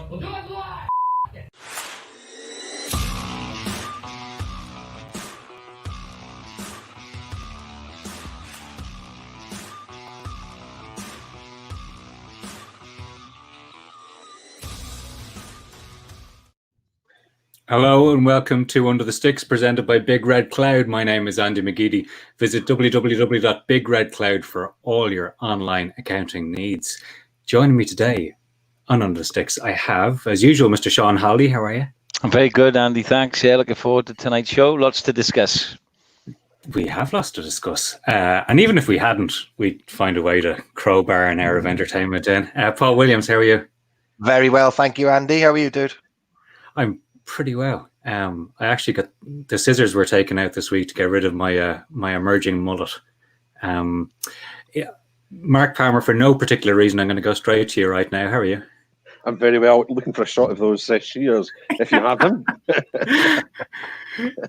We'll do it live. Hello and welcome to Under the Sticks, presented by Big Red Cloud. My name is Andy McGeady. Visit www.bigredcloud for all your online accounting needs. Joining me today on Under the Sticks, I have, as usual, Mr. Sean Holley. How are you? I'm very good, Andy. Thanks. Yeah, looking forward to tonight's show. Lots to discuss. We have lots to discuss. And even if we hadn't, we'd find a way to crowbar an hour of entertainment in. Paul Williams, how are you? Very well, thank you, Andy. How are you, dude? I'm pretty well. I actually got the scissors were taken out this week to get rid of my my emerging mullet. Mark Palmer, for no particular reason, I'm going to go straight to you right now. How are you? I'm very well. Looking for a shot of those shears, if you have them.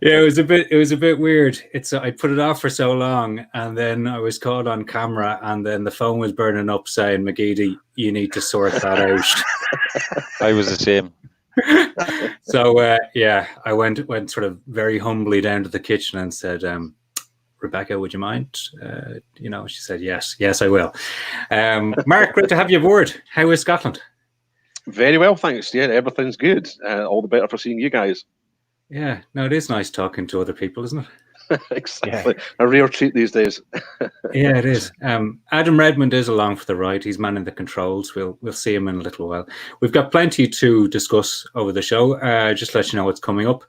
Yeah, it was a bit weird. I put it off for so long, and then I was caught on camera, and then the phone was burning up saying, "McGeady, you need to sort that out." I was the same. So I went sort of very humbly down to the kitchen and said, "Rebecca, would you mind?" She said, "Yes, I will." Mark, great to have you aboard. How is Scotland? Very well, thanks. Yeah, everything's good. All the better for seeing you guys. Yeah, no, it is nice talking to other people, isn't it? Exactly. Yeah. A rare treat these days. Yeah, it is. Adam Redmond is along for the ride. He's manning the controls. We'll see him in a little while. We've got plenty to discuss over the show. Just to let you know what's coming up.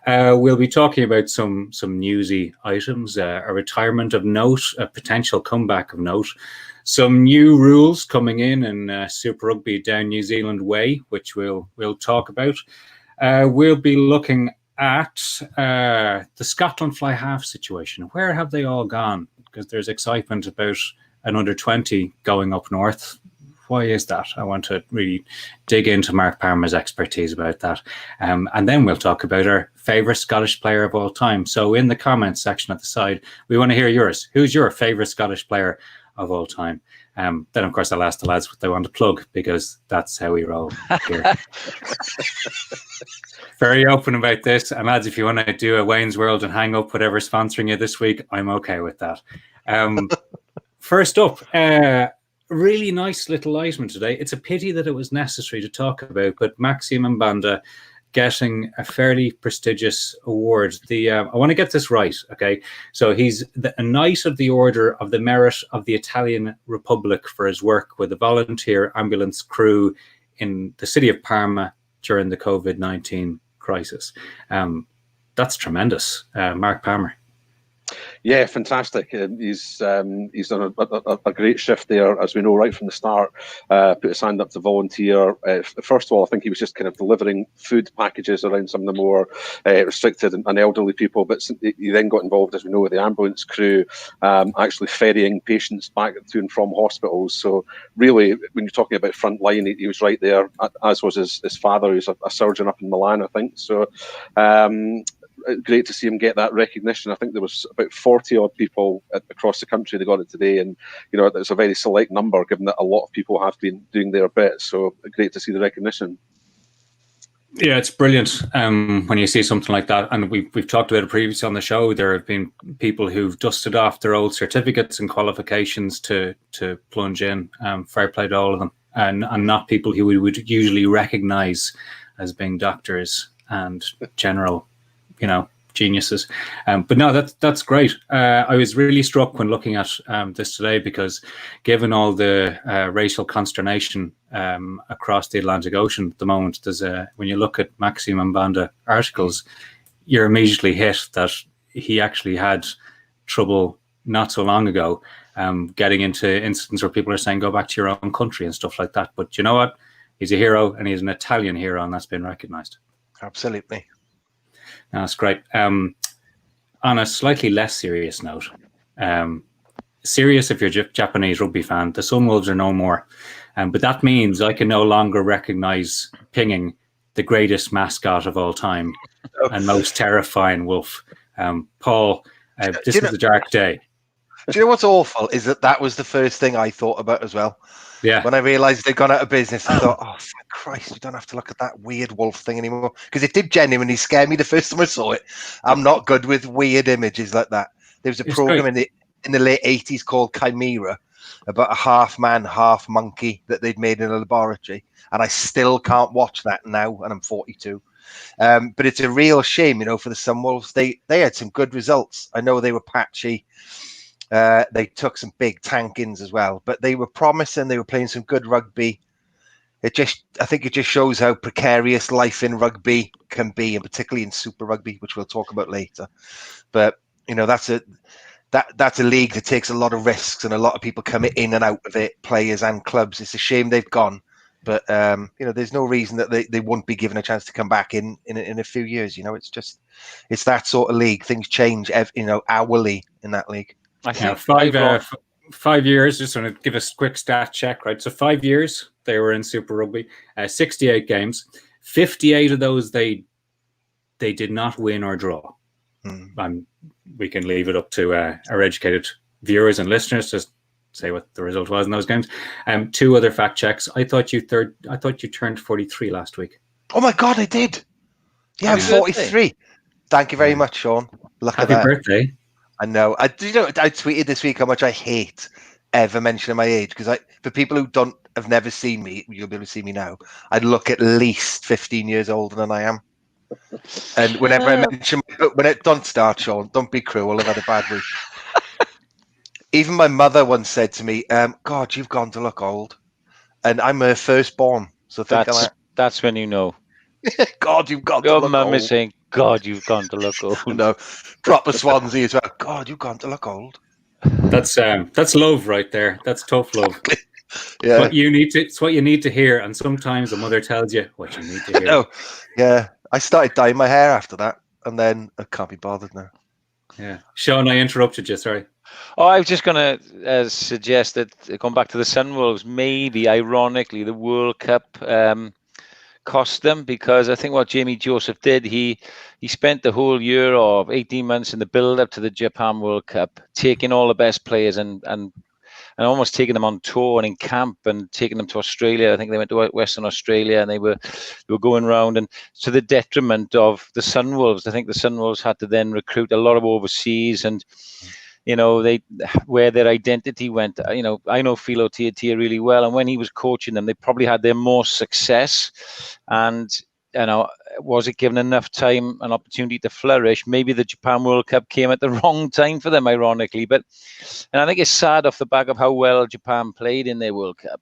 We'll be talking about some newsy items, a retirement of note, a potential comeback of note, some new rules coming in Super Rugby down New Zealand way, which we'll talk about. We'll be looking at the Scotland fly half situation. Where have they all gone? Because there's excitement about an under-20 going up north. Why is that? I want to really dig into Mark Palmer's expertise about that. And then we'll talk about our favourite Scottish player of all time. So in the comments section at the side, we want to hear yours. Who's your favourite Scottish player of all time? Then, of course, I'll ask the lads what they want to plug, because that's how we roll here. Very open about this. And lads, if you want to do a Wayne's World and hang up whatever's sponsoring you this week, I'm okay with that. First up, really nice little item today. It's a pity that it was necessary to talk about, but Massimo Banda getting a fairly prestigious award. I want to get this right, okay? So he's a Knight of the Order of the Merit of the Italian Republic for his work with the volunteer ambulance crew in the city of Parma during the COVID-19 crisis. That's tremendous. Mark Palmer. Yeah, fantastic. He's done a great shift there, as we know, right from the start. Put his hand up to volunteer. First of all, I think he was just kind of delivering food packages around some of the more restricted and elderly people. But he then got involved, as we know, with the ambulance crew, actually ferrying patients back to and from hospitals. So really, when you're talking about front line, he was right there, as was his father, who's a surgeon up in Milan, I think. So great to see him get that recognition. I think there was about 40 odd people across the country that got it today, and it's a very select number, given that a lot of people have been doing their bit. So great to see the recognition. Yeah, it's brilliant when you see something like that. And we've talked about it previously on the show. There have been people who've dusted off their old certificates and qualifications to plunge in. Fair play to all of them, and not people who we would usually recognise as being doctors and general geniuses. But no, that's great. I was really struck when looking at this today, because given all the racial consternation across the Atlantic Ocean at the moment, when you look at Massimo Banda articles, you're immediately hit that he actually had trouble not so long ago getting into incidents where people are saying, go back to your own country and stuff like that. But you know what? He's a hero, and he's an Italian hero, and that's been recognised. Absolutely. No, that's great. On a slightly less serious note, serious if you're a Japanese rugby fan, the Sunwolves are no more. But that means I can no longer recognise pinging the greatest mascot of all time and most terrifying wolf. Paul, this was a dark day. Do you know what's awful is that was the first thing I thought about as well. Yeah. When I realised they'd gone out of business, I thought, oh, thank Christ, we don't have to look at that weird wolf thing anymore. Because it did genuinely scare me the first time I saw it. I'm not good with weird images like that. There was a program in the late 80s called Chimera about a half man, half monkey that they'd made in a laboratory. And I still can't watch that now, and I'm 42. But it's a real shame, for the Sunwolves. They had some good results. I know they were patchy. They took some big tank-ins as well, but they were promising. They were playing some good rugby. I think it just shows how precarious life in rugby can be, and particularly in Super Rugby, which we'll talk about later. But that's a league that takes a lot of risks, and a lot of people come in and out of it, players and clubs. It's a shame they've gone, but there's no reason that they won't be given a chance to come back in a few years. It's that sort of league. Things change, hourly in that league. I think 5 years. Just want to give a quick stat check, right? So 5 years they were in Super Rugby, 68 games, 58 of those they did not win or draw. We can leave it up to our educated viewers and listeners to say what the result was in those games. 2 other fact checks. I thought you turned 43 last week. Oh my God, I did. Yeah, I'm 43. Thank you very much, Sean. Happy birthday. I know. I tweeted this week how much I hate ever mentioning my age, because for people who have never seen me, you'll be able to see me now. I look at least 15 years older than I am. And whenever I mention, don't start, Sean. Don't be cruel. I've had a bad week. Even my mother once said to me, "God, you've gone to look old," and I'm her firstborn. So that's when you know. God, you've gone to look old. Your mum is saying, God, you've gone to look old. No, proper Swansea as well. God, you've gone to look old. That's love right there. That's tough love. Yeah. It's what you need to hear, and sometimes a mother tells you what you need to hear. No. Yeah. I started dyeing my hair after that, and then I can't be bothered now. Yeah. Sean, I interrupted you, sorry. Oh, I was just going to suggest that, going back to the Sunwolves, maybe, ironically, the World Cup cost them, because I think what Jamie Joseph did, he spent the whole year of 18 months in the build-up to the Japan World Cup, taking all the best players and almost taking them on tour and in camp and taking them to Australia. I think they went to Western Australia, and they were going around, and to the detriment of the Sunwolves. I think the Sunwolves had to then recruit a lot of overseas, and where their identity went. I know Phil Aotearoa really well, and when he was coaching them, they probably had their most success. And was it given enough time and opportunity to flourish? Maybe the Japan World Cup came at the wrong time for them, ironically. And I think it's sad, off the back of how well Japan played in their World Cup,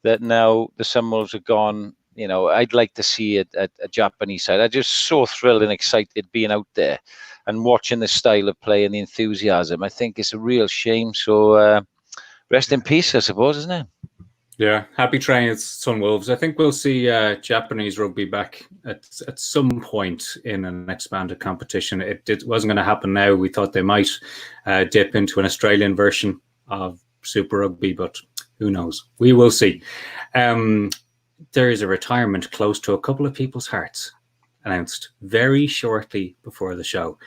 that now the Sunwolves are gone. I'd like to see a Japanese side. I'm just so thrilled and excited being out there and watching the style of play and the enthusiasm. I think it's a real shame. So rest in peace, I suppose, isn't it? Yeah, happy training, Sunwolves. I think we'll see Japanese rugby back at some point in an expanded competition. It wasn't going to happen now. We thought they might dip into an Australian version of Super Rugby, but who knows? We will see. There is a retirement close to a couple of people's hearts announced very shortly before the show.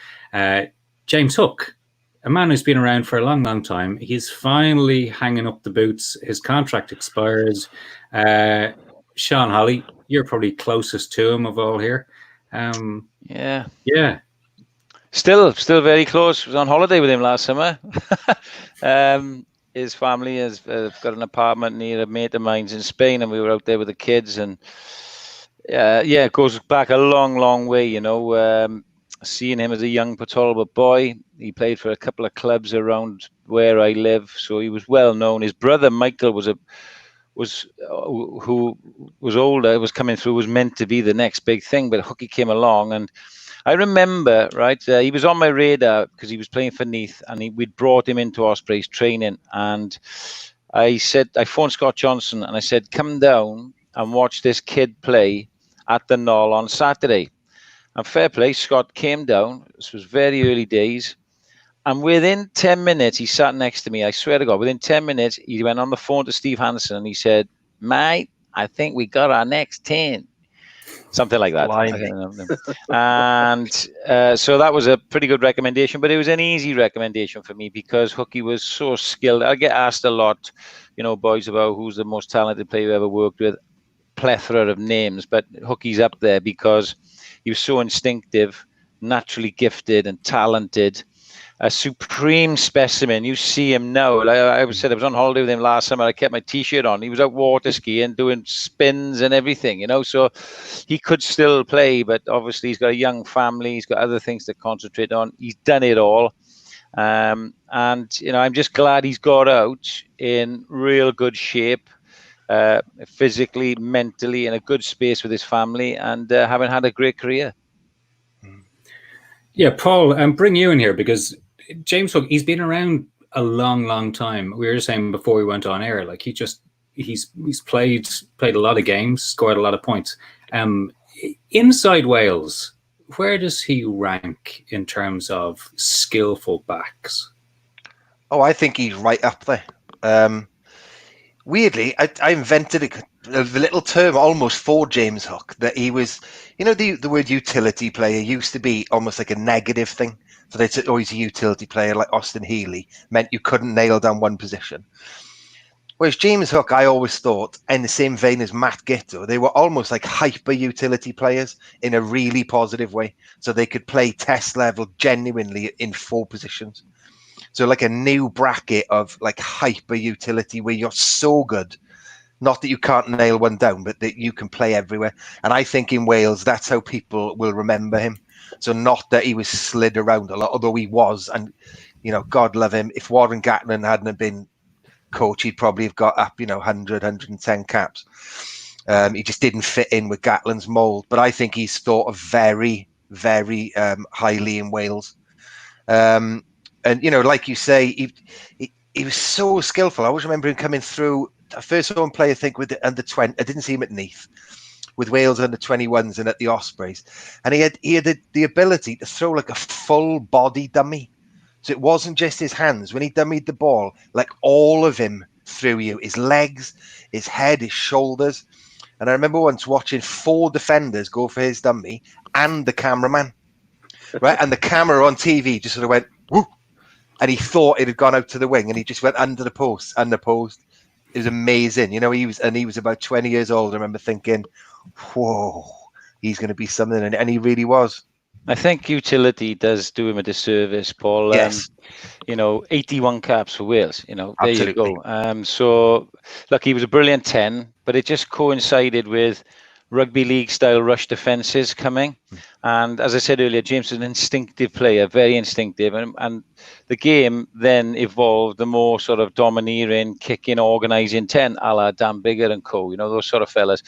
James Hook, a man who's been around for a long, long time. He's finally hanging up the boots. His contract expires. Sean Holley, you're probably closest to him of all here. Yeah. Still very close. I was on holiday with him last summer. His family has got an apartment near a mate of mine's in Spain, and we were out there with the kids. And it goes back a long, long way. Seeing him as a young Port Talbot boy, he played for a couple of clubs around where I live, so he was well known. His brother Michael who was older, was coming through, was meant to be the next big thing, but Hookie came along, and I remember, he was on my radar because he was playing for Neath, and we'd brought him into Ospreys training, and I phoned Scott Johnson, and I said, come down and watch this kid play at the Knoll on Saturday. And fair play, Scott came down. This was very early days. And within 10 minutes, he sat next to me. I swear to God, within 10 minutes, he went on the phone to Steve Hansen and he said, mate, I think we got our next 10. Something like that. And so that was a pretty good recommendation, but it was an easy recommendation for me because Hookie was so skilled. I get asked a lot, boys, about who's the most talented player you ever worked with. Plethora of names, but Hookie's up there because he was so instinctive, naturally gifted and talented. A supreme specimen. You see him now. Like I said, I was on holiday with him last summer. I kept my T-shirt on. He was out water skiing, doing spins and everything, so he could still play, but obviously he's got a young family. He's got other things to concentrate on. He's done it all. And, I'm just glad he's got out in real good shape, physically, mentally, in a good space with his family, and having had a great career. Yeah, Paul, bring you in here because James Hook, he's been around a long, long time. We were saying before we went on air, like he's played a lot of games, scored a lot of points. Inside Wales, where does he rank in terms of skillful backs? Oh, I think he's right up there. Weirdly, I invented a little term almost for James Hook, that he was, the word utility player used to be almost like a negative thing. So they'd say, oh, he's a utility player like Austin Healey, meant you couldn't nail down one position. Whereas James Hook, I always thought, in the same vein as Matt Gitto, they were almost like hyper utility players in a really positive way. So they could play test level genuinely in 4 positions. So like a new bracket of like hyper utility where you're so good, not that you can't nail one down, but that you can play everywhere. And I think in Wales, that's how people will remember him. So not that he was slid around a lot, although he was. And, God love him. If Warren Gatland hadn't been coach, he'd probably have got up, 100, 110 caps. He just didn't fit in with Gatland's mould. But I think he's thought of very, very highly in Wales. And, like you say, he was so skillful. I always remember him coming through. I first saw him play, I think, with the under 20. I didn't see him at Neath, with Wales under 21s and at the Ospreys. And he had the ability to throw like a full body dummy. So it wasn't just his hands. When he dummied the ball, like all of him threw you. His legs, his head, his shoulders. And I remember once watching 4 defenders go for his dummy and the cameraman. Right? And the camera on TV just sort of went, whoo! And he thought it had gone out to the wing and he just went under the post. It was amazing. He was about 20 years old. I remember thinking, whoa, he's going to be something. And he really was. I think utility does do him a disservice, Paul. Yes. 81 caps for Wales. There Absolutely. you go. So, look, he was a brilliant 10, but it just coincided with rugby league style rush defences coming. And as I said earlier, James was an instinctive player, very instinctive. And the game then evolved the more sort of domineering, kicking, organising 10, a la Dan Biggar and co, those sort of fellas.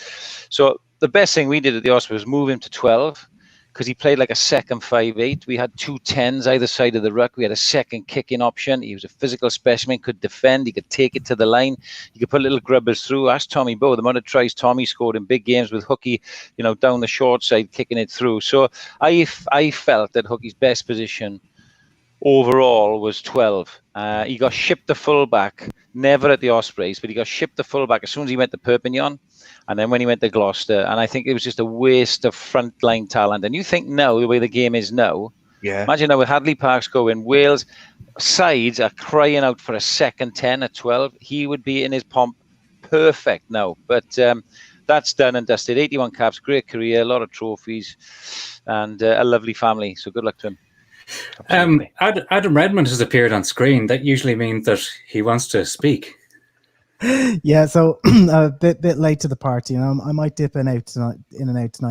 So the best thing we did at the Ospreys was move him to 12, because he played like a second 5'8". We had 2 10s either side of the ruck. We had a second kicking option. He was a physical specimen, could defend. He could take it to the line. He could put little grubbers through. Ask Tommy Bowe, the amount of tries Tommy scored in big games with Hookie, down the short side, kicking it through. So I felt that Hookie's best position overall was 12. He got shipped the fullback, never at the Ospreys, but he got shipped the fullback as soon as he went to Perpignan. And then when he went to Gloucester, and I think it was just a waste of frontline talent. And you think now, the way the game is now, imagine now with Hadley Parks going, Wales sides are crying out for a second 10 at 12. He would be in his pomp perfect now. But that's done and dusted. 81 caps, great career, a lot of trophies, and a lovely family. So good luck to him. Adam Redmond has appeared on screen. That usually means that he wants to speak. Yeah, so a bit late to the party. I might dip in and out tonight,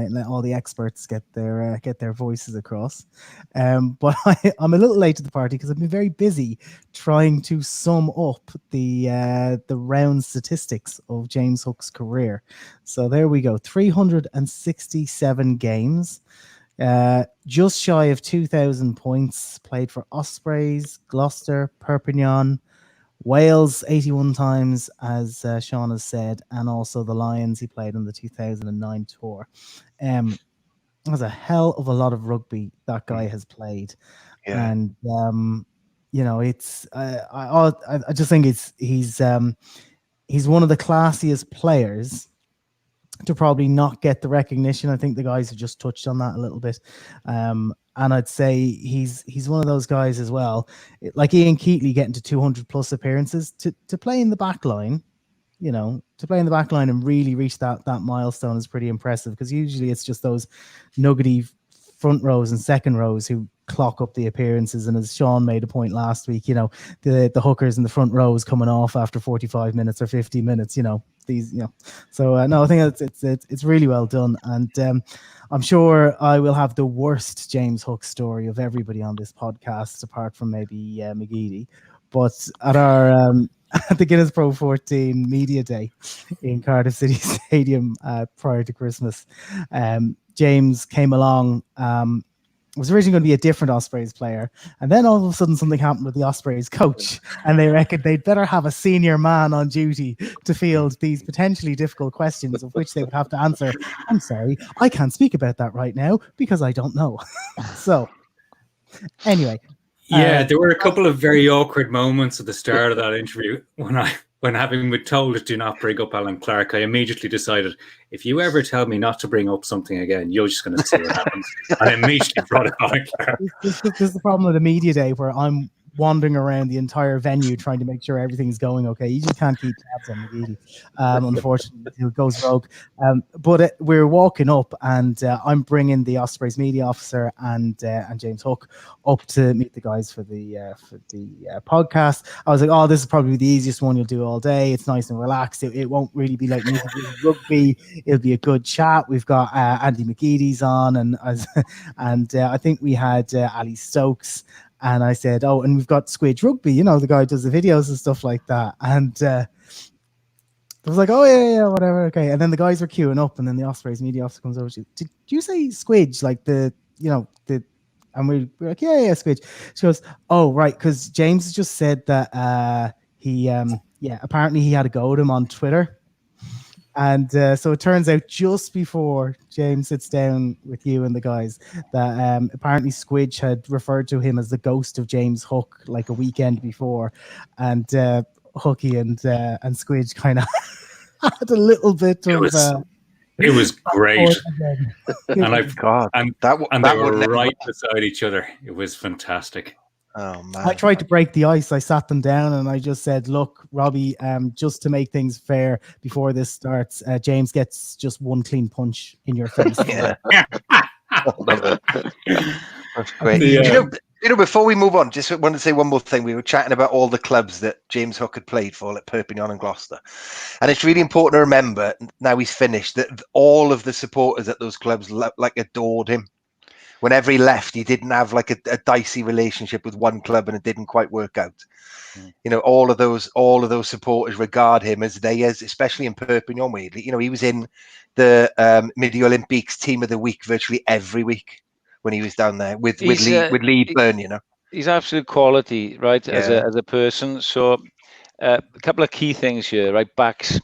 and let all the experts get their voices across. But I'm a little late to the party because I've been very busy trying to sum up the round statistics of James Hook's career. So there we go, 367 games. Just shy of 2,000 points, played for Ospreys, Gloucester, Perpignan, Wales 81 times, as Sean has said, and also the Lions. He played on the 2009 tour. There's a hell of a lot of rugby that guy has played, and it's I just think he's one of the classiest players to probably not get the recognition. I think the guys have just touched on that a little bit. And I'd say he's one of those guys as well, like Ian Keatley, getting to 200 plus appearances to play in the back line. To play in the back line and really reach that milestone is pretty impressive, because usually it's just those nuggety front rows and second rows who clock up the appearances. And as Sean made a point last week, the hookers in the front rows coming off after 45 minutes or 50 minutes, So no, I think it's really well done. And I'm sure I will have the worst James Hook story of everybody on this podcast, apart from maybe McGeady. But at our at the Guinness Pro 14 Media Day in Cardiff City Stadium prior to Christmas, James came along. Was originally going to be a different Ospreys player, and then all of a sudden something happened with the Ospreys coach, and they reckoned they'd better have a senior man on duty to field these potentially difficult questions, of which they would have to answer, "I'm sorry, I can't speak about that right now because I don't know." So anyway, yeah, there were a couple of very awkward moments at the start of that interview when having been told to do not bring up Alan Clark. I immediately decided, if you ever tell me not to bring up something again, you're just going to see what happens. And I immediately brought up Alan Clark. This is the problem with the media day, where I'm wandering around the entire venue trying to make sure everything's going okay. You just can't keep tabs on McGeady. Unfortunately, it goes rogue. But we're walking up, and I'm bringing the Ospreys media officer and James Hook up to meet the guys for the podcast. I was like, "Oh, this is probably the easiest one you'll do all day. It's nice and relaxed. It won't really be like rugby. It'll be a good chat. We've got Andy McGeady's on, and I think we had Ali Stokes." And I said, "Oh, and we've got Squidge Rugby, the guy who does the videos and stuff like that." And I was like, "Oh, yeah, whatever, okay." And then the guys were queuing up, and then the Ospreys media officer comes over. Did you say Squidge, like the? And we're like, yeah, Squidge. She goes, "Oh, right," because James just said that apparently he had a go at him on Twitter. And so it turns out, just before James sits down with you and the guys, that apparently Squidge had referred to him as the ghost of James Hook like a weekend before, and Hooky and Squidge kind of had a little bit of. It was great, and they were right beside each other. It was fantastic. Oh man! I tried to break the ice. I sat them down and I just said, "Look, Robbie, just to make things fair before this starts, James gets just one clean punch in your face." That's great. Before we move on, just wanted to say one more thing. We were chatting about all the clubs that James Hook had played for, like Perpignan and Gloucester, and it's really important to remember, now he's finished, that all of the supporters at those clubs adored him. Whenever he left, he didn't have like a dicey relationship with one club, and it didn't quite work out. All of those supporters regard him as especially in Perpignan, where he was in the Midi Olympiques team of the week virtually every week when he was down there with Lee Byrne. He's absolute quality, right? Yeah. As a person. So a couple of key things here, right? Backs,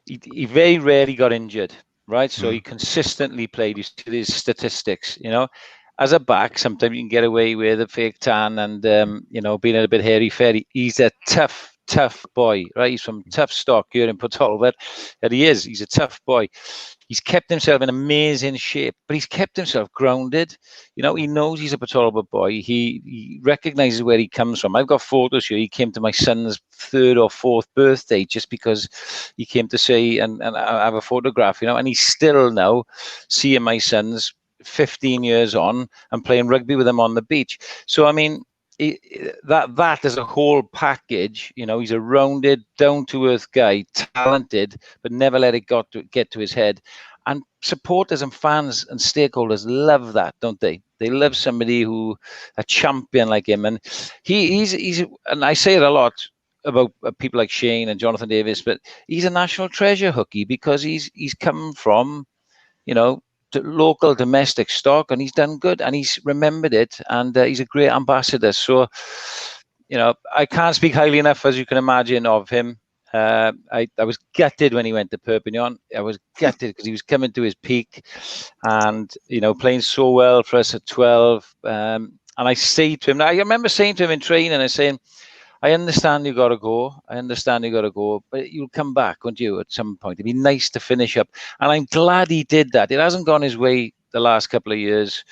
he very rarely got injured. Right, so he consistently played. You see his statistics. As a back, sometimes you can get away with a fake tan and being a bit hairy-fairy. He's a tough boy, right? He's from tough stock here in Portolva, and he's a tough boy. He's kept himself in amazing shape, but he's kept himself grounded. He knows he's a Portolva boy. He recognizes where he comes from. I've got photos here. He came to my son's 3rd or 4th birthday just because he came to say and have a photograph, and he's still now seeing my son's 15 years on and playing rugby with him on the beach. So, I mean, that is a whole package. He's a rounded, down-to-earth guy, talented, but never let it get to his head. And supporters and fans and stakeholders love that, don't they? They love somebody a champion like him. And he's and I say it a lot about people like Shane and Jonathan Davis, but he's a national treasure, Hooky, because he's come from, local domestic stock, and he's done good, and he's remembered it, and he's a great ambassador. So I can't speak highly enough, as you can imagine, of him. I was gutted when he went to Perpignan. I was gutted because he was coming to his peak and playing so well for us at 12, and I say to him, I remember saying to him in training, and saying, I understand you got to go, but you'll come back, won't you, at some point? It'd be nice to finish up. And I'm glad he did that. It hasn't gone his way the last couple of years.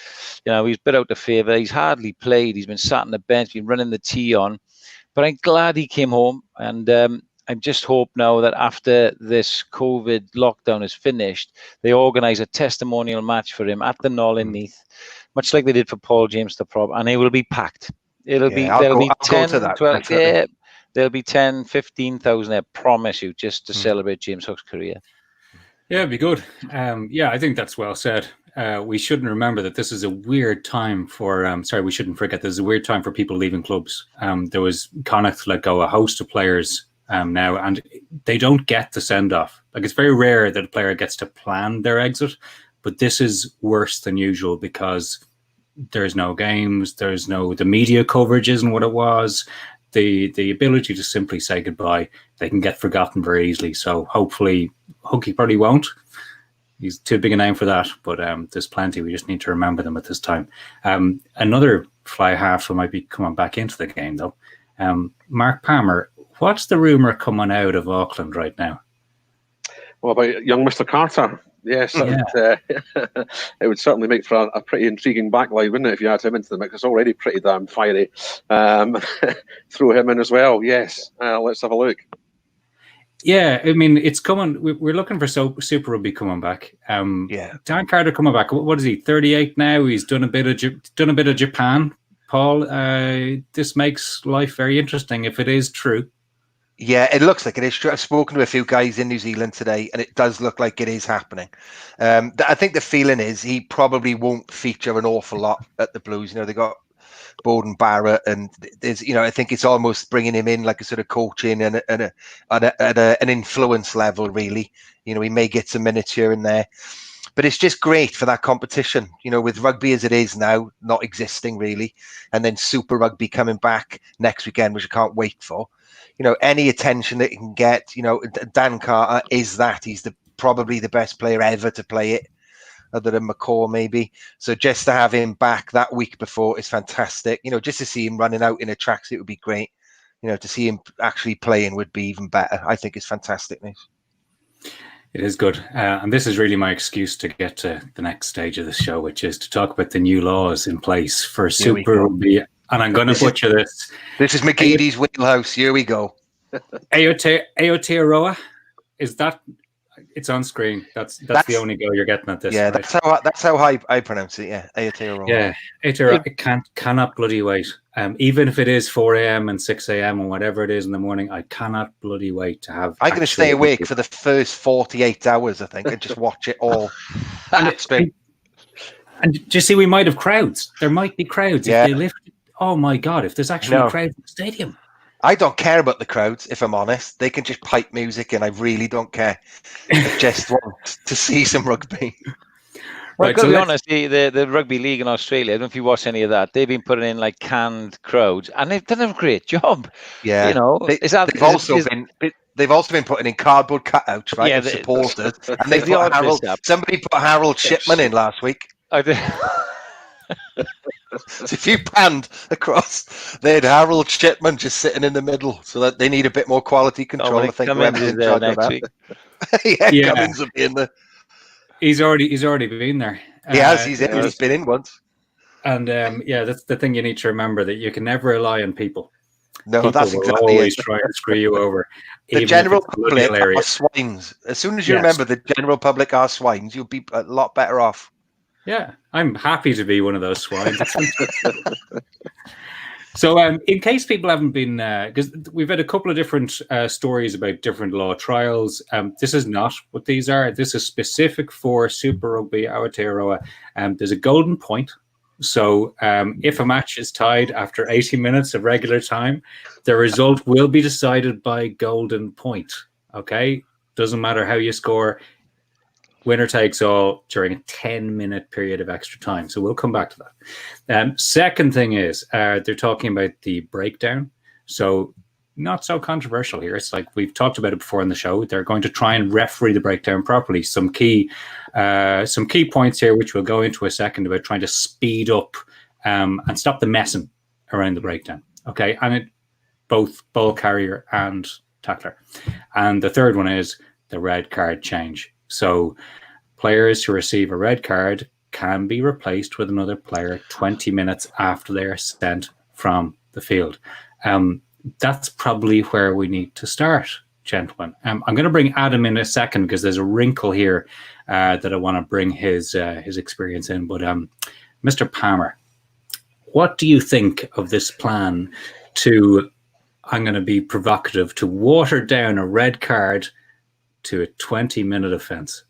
You know, he's a bit out of favour. He's hardly played. He's been sat on the bench, been running the tee on. But I'm glad he came home, and I just hope now that after this COVID lockdown is finished, they organise a testimonial match for him at the Knoll in Neath, much like they did for Paul James the prop, and it will be packed. There'll be 10, 12, yeah, there'll be 10, 15,000, I promise you, just to celebrate James Hook's career. Yeah, it'd be good. Yeah, I think that's well said. We shouldn't remember that this is a weird time for. We shouldn't forget this is a weird time for people leaving clubs. There was Connacht let go a host of players now, and they don't get the send off. Like, it's very rare that a player gets to plan their exit, but this is worse than usual because there's no games, the media coverage isn't what it was. The ability to simply say goodbye, they can get forgotten very easily. So hopefully, Hookie probably won't. He's too big a name for that, but there's plenty. We just need to remember them at this time. Another fly half who might be coming back into the game, though. Mark Palmer, what's the rumour coming out of Auckland right now? Well, about young Mr. Carter. Yes, it would certainly make for a pretty intriguing backline, wouldn't it, if you had him into the mix? It's already pretty damn fiery. Throw him in as well. Yes, let's have a look. Yeah, I mean, it's coming. We're looking for Super Rugby coming back. Dan Carter coming back. What is he? 38 now. He's done a bit of Japan. Paul, this makes life very interesting if it is true. Yeah, it looks like it is true. I've spoken to a few guys in New Zealand today, and it does look like it is happening. I think the feeling is he probably won't feature an awful lot at the Blues. You know, they got Bowden Barrett, and there's, you know, I think it's almost bringing him in like a sort of coaching and an influence level, really. You know, he may get some minutes here and there, but it's just great for that competition, you know, with rugby as it is now, not existing really, and then Super Rugby coming back next weekend, which I can't wait for. You know, any attention that he can get, you know, Dan Carter is that. He's probably the best player ever to play it, other than McCaw maybe. So just to have him back that week before is fantastic. You know, just to see him running out in a tracksuit would be great. You know, to see him actually playing would be even better. I think it's fantastic news. It is good. And this is really my excuse to get to the next stage of the show, which is to talk about the new laws in place for Super Rugby. And I'm going to butcher this. This is McGeady's wheelhouse. Here we go. Aotearoa. Is that... It's on screen. That's the only go you're getting at this. Yeah, right? that's how I pronounce it. Yeah, Aotearoa. Yeah, Aotearoa. It cannot bloody wait. Even if it is 4 a.m. and 6 a.m. and whatever it is in the morning, I cannot bloody wait to have. I'm going to stay awake for the first 48 hours, I think, and just watch it all. And do you see, we might have crowds. There might be crowds if they lift. Oh my God! If there's actually a crowd in the stadium. I don't care about the crowds, if I'm honest. They can just pipe music, and I really don't care. I just want to see some rugby. Well, I've got to be honest, the Rugby League in Australia, I don't know if you watch any of that, they've been putting in like canned crowds, and they've done a great job. Yeah. You know, they've also been putting in cardboard cutouts, right, of supporters. And they've put somebody put Harold Shipman in last week. I did. So if you panned across, they had Harold Shipman just sitting in the middle, so that they need a bit more quality control. I think Cummins is there next week. Cummins will be in there. He's already been there. He has. He's been in once. And that's the thing you need to remember, that you can never rely on people. No, people that's will exactly always try to screw you over. The general public are swines. As soon as you remember the general public are swines, you'll be a lot better off. Yeah, I'm happy to be one of those swines. So in case people haven't been, because we've had a couple of different stories about different law trials. This is not what these are. This is specific for Super Rugby Aotearoa. There's a golden point. So if a match is tied after 80 minutes of regular time, the result will be decided by golden point. Okay? Doesn't matter how you score. Winner takes all during a 10-minute period of extra time. So we'll come back to that. Second thing is they're talking about the breakdown. So not so controversial here. It's like we've talked about it before on the show. They're going to try and referee the breakdown properly. Some key points here, which we'll go into a second, about trying to speed up and stop the messing around the breakdown. Okay, and both ball carrier and tackler. And the third one is the red card change. So players who receive a red card can be replaced with another player 20 minutes after they are sent from the field. That's probably where we need to start, gentlemen. I'm going to bring Adam in a second because there's a wrinkle here that I want to bring his experience in. But Mr. Palmer, what do you think of this plan to, I'm going to be provocative, to water down a red card to a 20-minute offence?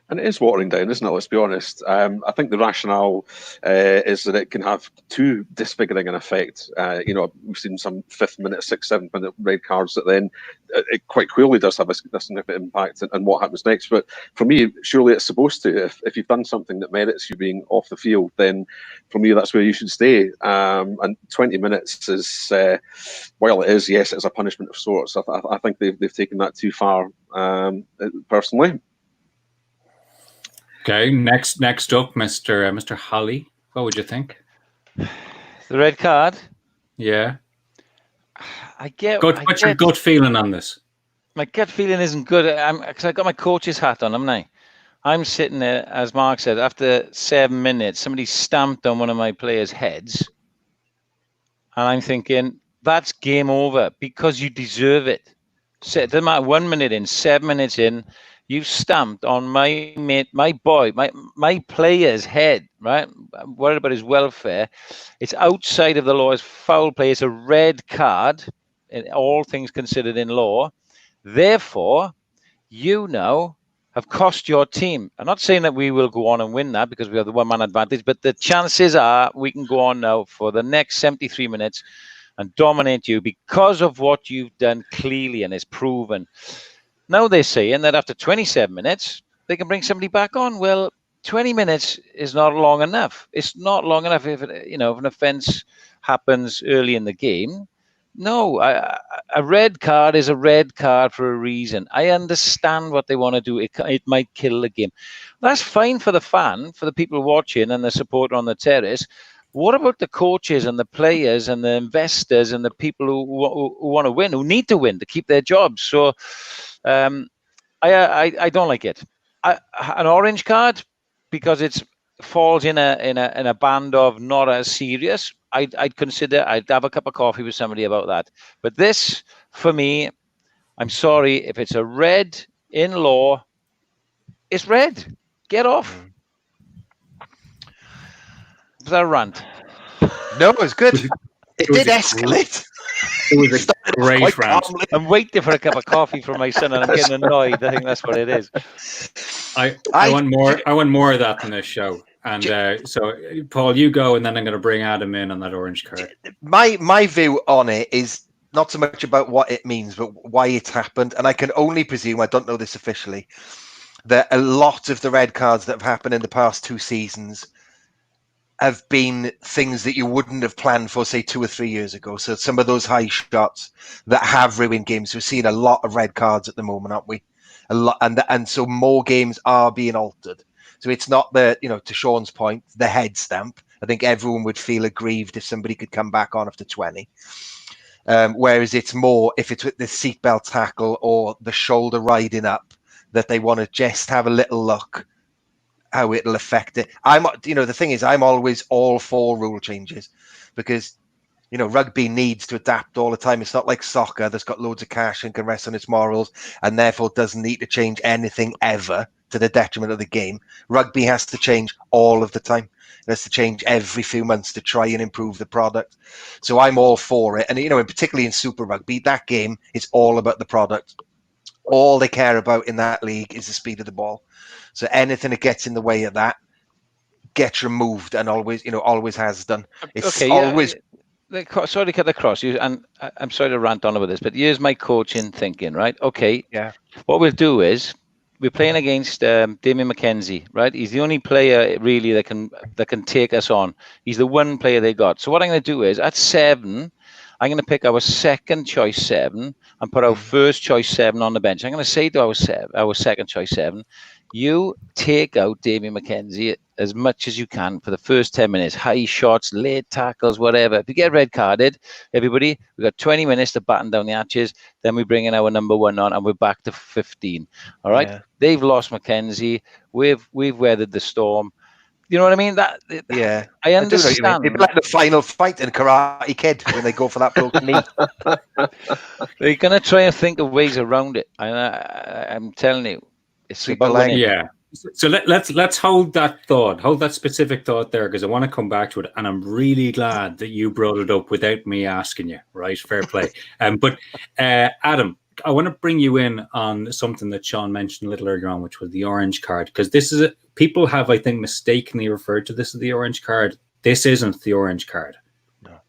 And it is watering down, isn't it? Let's be honest. I think the rationale is that it can have too disfiguring an effect. We've seen some 5th minute, 6th, 7th minute red cards that then it quite clearly does have a significant impact on what happens next. But for me, surely it's supposed to. If you've done something that merits you being off the field, then for me, that's where you should stay. And 20 minutes is, while it is, yes, it's a punishment of sorts. I think they've taken that too far, personally. Okay, next up, Mr. Holley. What would you think? The red card? Yeah. What's your gut feeling on this? My gut feeling isn't good. Because I got my coach's hat on, haven't I? I'm sitting there, as Mark said, after 7 minutes, somebody stamped on one of my players' heads. And I'm thinking, that's game over because you deserve it. So it doesn't matter 1 minute in, 7 minutes in, you've stamped on my mate, my boy, my player's head, right? I'm worried about his welfare. It's outside of the law. It's foul play. It's a red card, in all things considered in law. Therefore, you now have cost your team. I'm not saying that we will go on and win that because we have the one-man advantage, but the chances are we can go on now for the next 73 minutes and dominate you because of what you've done clearly and is proven. Now they're saying that after 27 minutes, they can bring somebody back on. Well, 20 minutes is not long enough. It's not long enough if an offence happens early in the game. No, a red card is a red card for a reason. I understand what they want to do. It might kill the game. That's fine for the fan, for the people watching and the supporter on the terrace. What about the coaches and the players and the investors and the people who want to win, who need to win to keep their jobs? So I don't like it. An orange card, because it falls in a band of not as serious. I'd have a cup of coffee with somebody about that. But this, for me, I'm sorry, if it's a red in law, it's red. Get off. Was that a rant? No, it was good. It did escalate. It was a great rant. I'm waiting for a cup of coffee from my son, and I'm getting annoyed. I think that's what it is. I want more. I want more of that in this show. And so, Paul, you go, and then I'm going to bring Adam in on that orange card. My view on it is not so much about what it means, but why it happened. And I can only presume, I don't know this officially, that a lot of the red cards that have happened in the past 2 seasons have been things that you wouldn't have planned for, say, 2 or 3 years ago. So some of those high shots that have ruined games. We're seeing a lot of red cards at the moment, aren't we? A lot, and so more games are being altered. So it's not to Sean's point, the head stamp. I think everyone would feel aggrieved if somebody could come back on after 20. Whereas it's more if it's with the seatbelt tackle or the shoulder riding up that they want to just have a little look how it'll affect it. The thing is, I'm always all for rule changes because, rugby needs to adapt all the time. It's not like soccer that's got loads of cash and can rest on its morals and therefore doesn't need to change anything ever to the detriment of the game. Rugby has to change all of the time. It has to change every few months to try and improve the product. So I'm all for it. And, particularly in Super Rugby, that game is all about the product. All they care about in that league is the speed of the ball. So anything that gets in the way of that gets removed, and always has done. It's always. Sorry to cut across you, and I'm sorry to rant on about this, but here's my coaching thinking, right? Okay. Yeah. What we'll do is we're playing against Damien McKenzie, right? He's the only player really that can take us on. He's the one player they got. So what I'm going to do is at 7. I'm going to pick our second choice 7 and put our first choice 7 on the bench. I'm going to say to our second choice 7, you take out Damien McKenzie as much as you can for the first 10 minutes. High shots, late tackles, whatever. If you get red carded, everybody, we've got 20 minutes to batten down the hatches. Then we bring in our number 1 on and we're back to 15. All right. Yeah. They've lost McKenzie. We've weathered the storm. You know what I mean? Yeah, I understand. It'd be like the final fight in Karate Kid when they go for that broken knee. They're going to try and think of ways around it. I'm telling you, it's Sweep about the leg. winning. Yeah. So let's hold that thought, hold that specific thought there, because I want to come back to it, and I'm really glad that you brought it up without me asking you. Right, fair play. But Adam, I want to bring you in on something that Sean mentioned a little earlier on, which was the orange card, because this is people have, I think, mistakenly referred to this as the orange card. This isn't the orange card. No.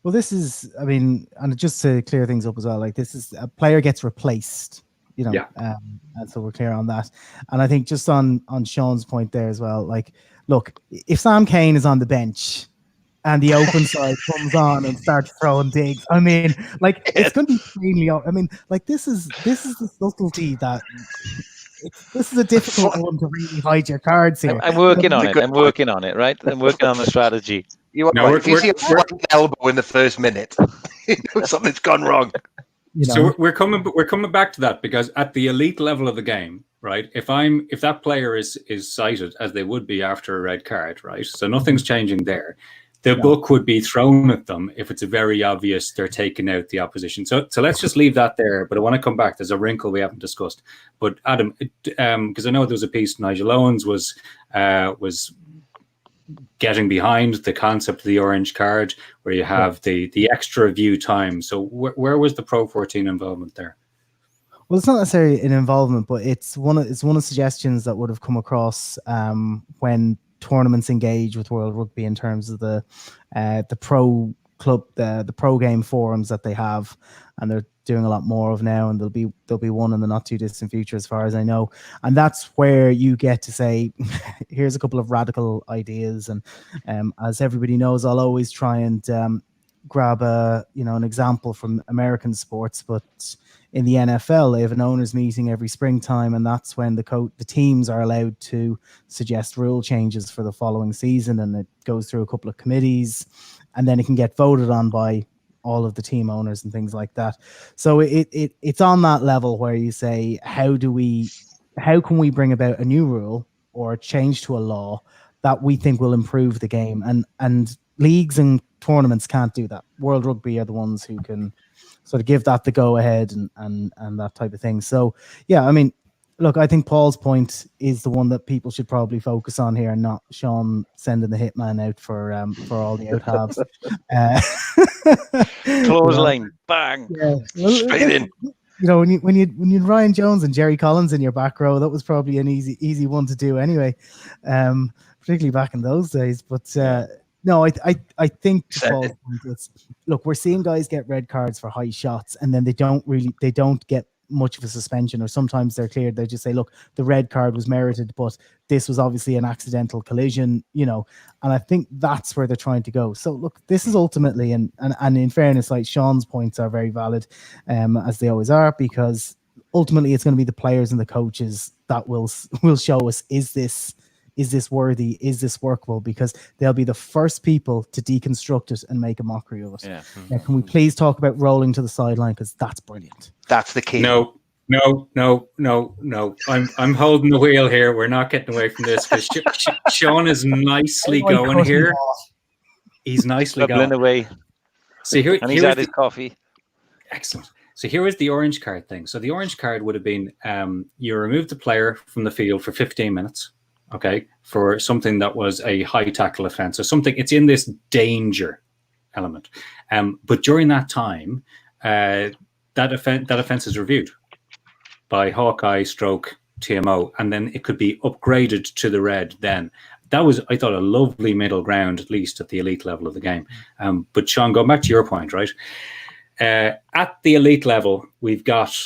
Well, this is, I mean, and just to clear things up as well, like this is a player gets replaced. You know, and so we're clear on that. And I think just on Sean's point there as well, like, look, if Sam Kane is on the bench and the open side comes on and starts throwing digs, I mean, like, it's going to be extremely. I mean, like, this is the subtlety that this is a difficult one to really hide your cards here. I'm working on it. I'm working on it. Right, I'm working on the strategy. If you see a flat elbow in the first minute, you know something's gone wrong. You know? So we're coming back to that, because at the elite level of the game, right? If that player is cited, as they would be after a red card, right? So nothing's changing there. The book would be thrown at them if it's very obvious they're taking out the opposition. So let's just leave that there. But I want to come back. There's a wrinkle we haven't discussed. But Adam, because I know there was a piece Nigel Owens was getting behind the concept of the orange card, where you have the extra view time. So where was the Pro 14 involvement there? Well, it's not necessarily an involvement, but it's one of suggestions that would have come across when tournaments engage with World Rugby in terms of the pro club, the pro game forums that they have, and they're doing a lot more of now, and there'll be one in the not too distant future, as far as I know. And that's where you get to say, here's a couple of radical ideas. And as everybody knows, I'll always try and grab an example from American sports, but in the NFL, they have an owners meeting every springtime, and that's when the teams are allowed to suggest rule changes for the following season, and it goes through a couple of committees, and then it can get voted on by all of the team owners and things like that. So it's on that level where you say, how can we bring about a new rule or a change to a law that we think will improve the game, and leagues and tournaments can't do that. World Rugby are the ones who can sort of give that the go ahead and that type of thing. So yeah, I mean, look, I think Paul's point is the one that people should probably focus on here, and not Sean sending the hitman out for all the out halves. Clothesline, bang, straight in. You know, when you Ryan Jones and Jerry Collins in your back row, that was probably an easy one to do anyway, particularly back in those days. But no, I think look, we're seeing guys get red cards for high shots, and then they don't get much of a suspension, or sometimes they're cleared. They just say, look, the red card was merited, but this was obviously an accidental collision, you know. And I think that's where they're trying to go. So look, this is ultimately, and in fairness, like, Sean's points are very valid, as they always are, because ultimately it's going to be the players and the coaches that will show us, is this worthy? Is this workable? Because they'll be the first people to deconstruct it and make a mockery of it. Yeah. Now, can we please talk about rolling to the sideline? Because that's brilliant. That's the key. No. I'm holding the wheel here. We're not getting away from this, because Sean is nicely going here. He's nicely going away. See here, and he's had his coffee. Excellent. So here is the orange card thing. So the orange card would have been you remove the player from the field for 15 minutes. Okay, for something that was a high tackle offense, or something, it's in this danger element. But during that time, that offense is reviewed by Hawkeye / TMO, and then it could be upgraded to the red. Then that was, I thought, a lovely middle ground, at least at the elite level of the game. But Sean, going back to your point, right? At the elite level, we've got,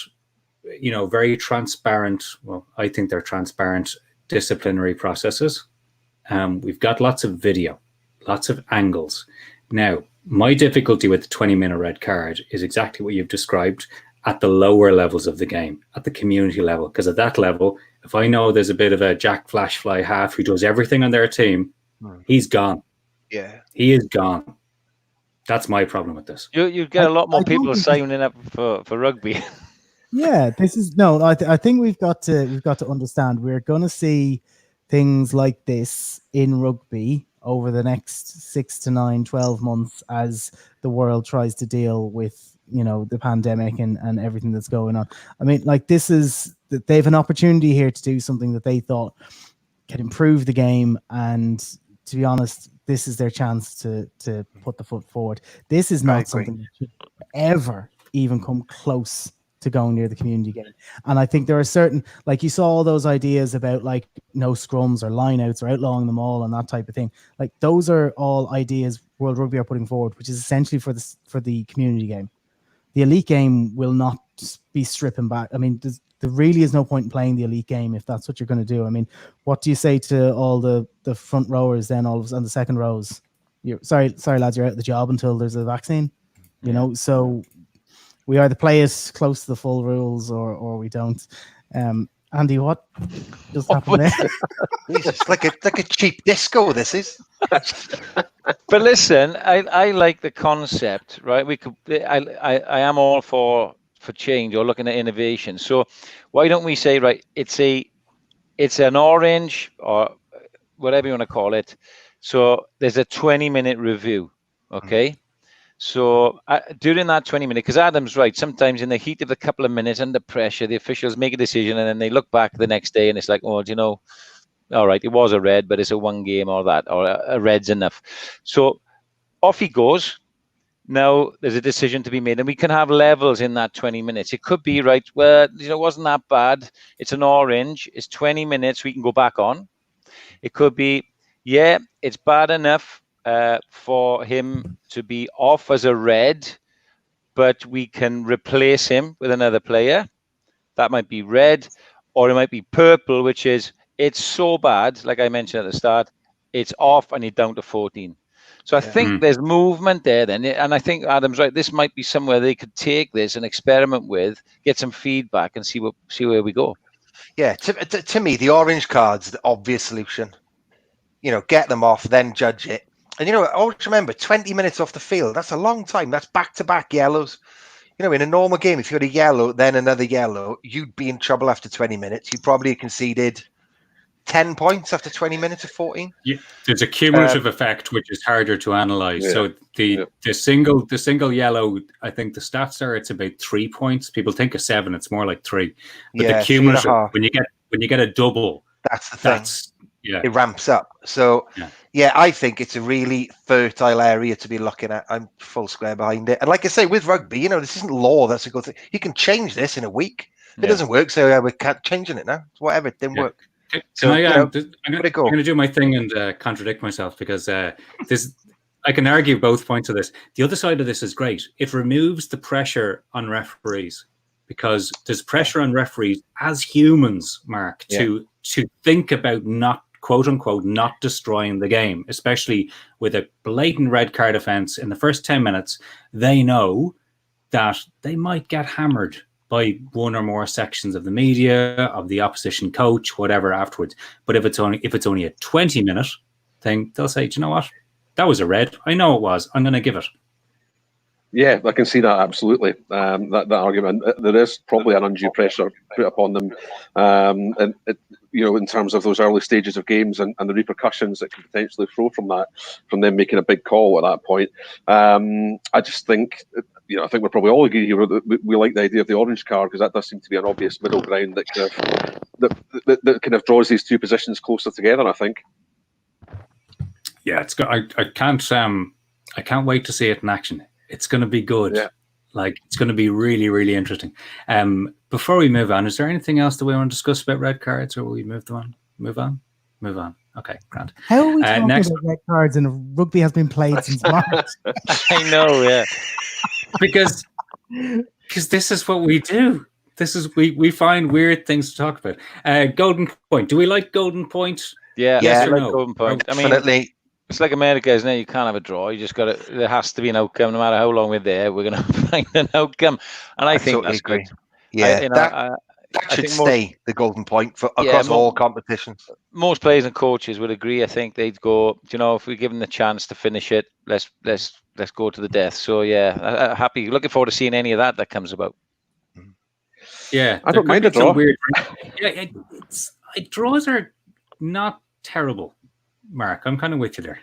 very transparent. Well, I think they're transparent disciplinary processes. We've got lots of video, lots of angles. Now, my difficulty with the 20-minute red card is exactly what you've described at the lower levels of the game, at the community level. Because at that level, if I know there's a bit of a Jack Flashfly half who does everything on their team, he's gone. Yeah. He is gone. That's my problem with this. You get a lot more people signing up for rugby. Yeah, this is I think we've got to understand, we're going to see things like this in rugby over the next 6 to 9, 12 months as the world tries to deal with, you know, the pandemic and everything that's going on. I mean, like, this is, they have an opportunity here to do something that they thought can improve the game, and to be honest, this is their chance to put the foot forward. This is not something that should ever even come close to going near the community game. And I think there are certain, like, you saw all those ideas about like no scrums or lineouts or outlawing them all and that type of thing. Like, those are all ideas World Rugby are putting forward, which is essentially for the community game. The elite game will not be stripping back. I mean, there really is no point in playing the elite game if that's what you're going to do. I mean, what do you say to all the front rowers then, all of on the second rows? Sorry lads, you're out of the job until there's a vaccine. You know, so we either play it close to the full rules or we don't. Andy, what just happened there? Jesus, like a cheap disco. This is. But listen, I like the concept, right? We could. I am all for change or looking at innovation. So why don't we say, right? It's an orange or whatever you want to call it. So there's a 20-minute review. Okay. So during that 20-minute, because Adam's right, sometimes in the heat of a couple of minutes under pressure, the officials make a decision and then they look back the next day and it's like, oh, do you know, all right, it was a red, but it's a one game or that, or a red's enough. So off he goes. Now there's a decision to be made, and we can have levels in that 20 minutes. It could be, right, well, you know, it wasn't that bad. It's an orange. It's 20 minutes. We can go back on. It could be, yeah, it's bad enough for him to be off as a red, but we can replace him with another player. That might be red, or it might be purple, which is, it's so bad, like I mentioned at the start, it's off and you're down to 14. So I think there's movement there then. And I think Adam's right. This might be somewhere they could take this and experiment with, get some feedback and see where we go. Yeah, to me, the orange card's the obvious solution. You know, get them off, then judge it. And, you know, always remember, 20 minutes off the field, that's a long time. That's back-to-back yellows. You know, in a normal game, if you had a yellow, then another yellow, you'd be in trouble after 20 minutes. You'd probably have conceded 10 points after 20 minutes of 14. Yeah, there's a cumulative effect which is harder to analyze. Yeah. So the single yellow, I think the stats are it's about 3 points. People think of 7, it's more like 3. But the cumulative, when you get a double, that's the thing. It ramps up. So I think it's a really fertile area to be looking at. I'm full square behind it. And like I say, with rugby, you know, this isn't law. That's a good thing. You can change this in a week. If it doesn't work, so we're changing it now. Whatever, it didn't work. So I'm going to do my thing and contradict myself because I can argue both points of this. The other side of this is great. It removes the pressure on referees because there's pressure on referees as humans, Mark, to think about not, quote unquote, not destroying the game, especially with a blatant red card offence in the first 10 minutes. They know that they might get hammered by one or more sections of the media, of the opposition coach, whatever afterwards. But if it's only a 20-minute thing, they'll say, do you know what? That was a red. I know it was. I'm going to give it. Yeah, I can see that absolutely. That argument, there is probably an undue pressure put upon them, and you know, in terms of those early stages of games and the repercussions that could potentially flow from that, from them making a big call at that point. I just think, you know, I think we're probably all agree here that we like the idea of the orange card because that does seem to be an obvious middle ground that kind of draws these two positions closer together. I think. Yeah, it's good. I can't wait to see it in action. It's going to be good. Yeah. Like, it's going to be really, really interesting. Before we move on, is there anything else that we want to discuss about red cards, or will we move on? Move on. Okay, grand. How are we talking about red cards and rugby has been played since March? I know, yeah. Because this is what we do. This is we find weird things to talk about. Golden point. Do we like golden point? Yeah, yes or like no? Golden point. I mean, definitely. It's like America, isn't it? You can't have a draw. You just got to. There has to be an outcome, no matter how long we're there. We're going to find an outcome, and I think that's good. Yeah, that should stay the golden point for across all competitions. Most players and coaches would agree. I think they'd go, you know, if we give them the chance to finish it, let's go to the death. So yeah, happy, looking forward to seeing any of that comes about. Yeah, I don't mind a draw. Yeah, draws are not terrible. Mark, I'm kind of with you there.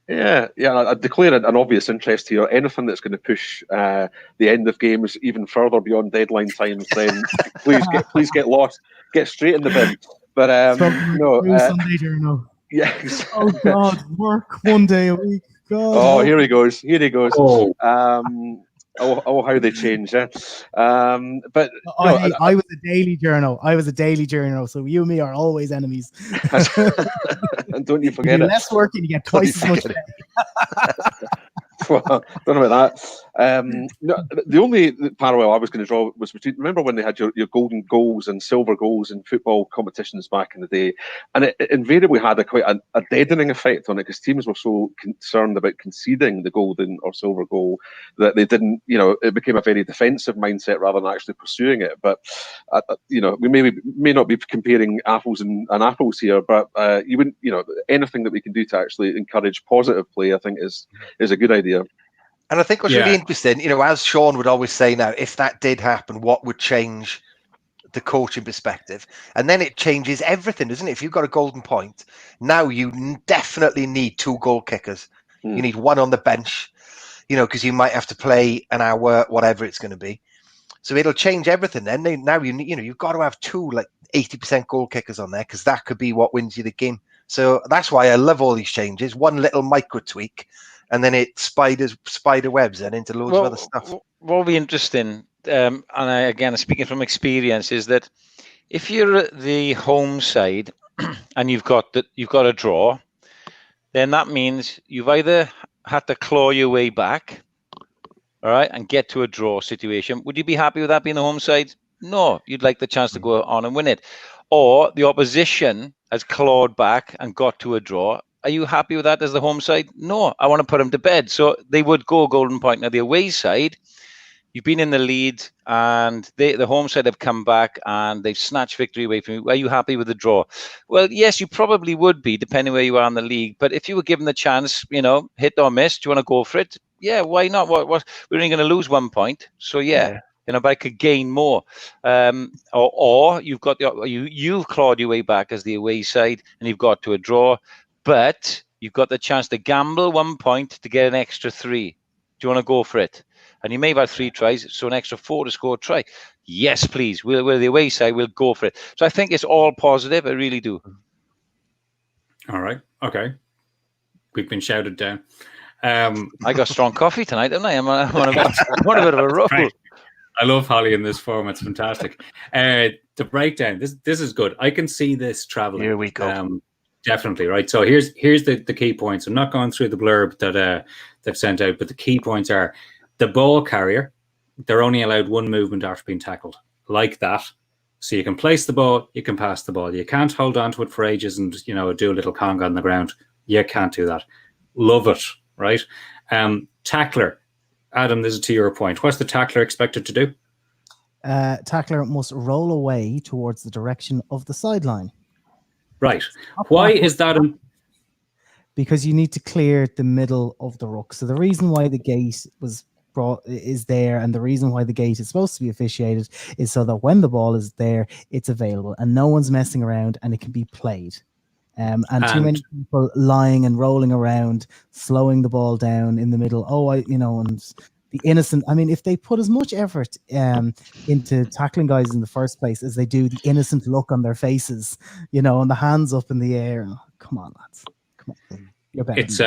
Yeah. I declare an obvious interest here. Anything that's going to push the end of games even further beyond deadline times, then please get lost, get straight in the bin. But Sunday journal. Yeah. Oh God, work one day a week. God. Oh, here he goes. Oh. How they change, yeah. But I was a daily journal. So you and me are always enemies. And don't you forget you do it. less work and you get twice as much pay. Well, don't know about that. No, the only parallel I was going to draw was between. Remember when they had your golden goals and silver goals in football competitions back in the day, and it invariably had quite a deadening effect on it because teams were so concerned about conceding the golden or silver goal that they didn't. It became a very defensive mindset rather than actually pursuing it. But we may not be comparing apples and apples here, but you wouldn't. Anything that we can do to actually encourage positive play, I think, is a good idea. And I think what's really interesting, as Sean would always say now, if that did happen, what would change the coaching perspective? And then it changes everything, doesn't it? If you've got a golden point, now you definitely need 2 goal kickers. You need one on the bench, because you might have to play an hour, whatever it's going to be. So it'll change everything then. Now you've got to have 2 like 80% goal kickers on there because that could be what wins you the game. So that's why I love all these changes. One little micro tweak, and then it spider webs and into loads of other stuff. What will be interesting, and again speaking from experience, is that if you're at the home side and you've got a draw, then that means you've either had to claw your way back, all right, and get to a draw situation. Would you be happy with that being the home side? No, you'd like the chance to go on and win it. Or the opposition has clawed back and got to a draw. Are you happy with that as the home side? No, I want to put them to bed. So they would go golden point. Now, the away side, you've been in the lead and the home side have come back and they've snatched victory away from you. Are you happy with the draw? Well, yes, you probably would be, depending where you are in the league. But if you were given the chance, hit or miss, do you want to go for it? Yeah, why not? We're only going to lose 1 point. So, yeah. But I could gain more. Or you've got you've clawed your way back as the away side and you've got to a draw. But you've got the chance to gamble 1 point to get an extra 3. Do you want to go for it? And you may have had 3 tries, so an extra 4 to score a try. Yes, please. We're the away side. We'll go for it. So I think it's all positive. I really do. All right. Okay. We've been shouted down. I got strong coffee tonight, didn't I? I'm on a bit of a roll. Right. I love Holley in this form. It's fantastic. The breakdown. This is good. I can see this traveling. Here we go. Definitely, right. So here's the key points. I'm not going through the blurb that they've sent out, but the key points are the ball carrier. They're only allowed 1 movement after being tackled, like that. So you can place the ball, you can pass the ball. You can't hold on to it for ages and do a little conga on the ground. You can't do that. Love it, right? Tackler. Adam, this is to your point. What's the tackler expected to do? Tackler must roll away towards the direction of the sideline. Right. Why is that? Because you need to clear the middle of the ruck. So the reason why the gate was brought is there, and the reason why the gate is supposed to be officiated is so that when the ball is there, it's available and no one's messing around and it can be played. And too many people lying and rolling around, slowing the ball down in the middle. And the innocent. I mean, if they put as much effort into tackling guys in the first place as they do the innocent look on their faces, and the hands up in the air. Oh, come on, lads. Come on. You're better. It's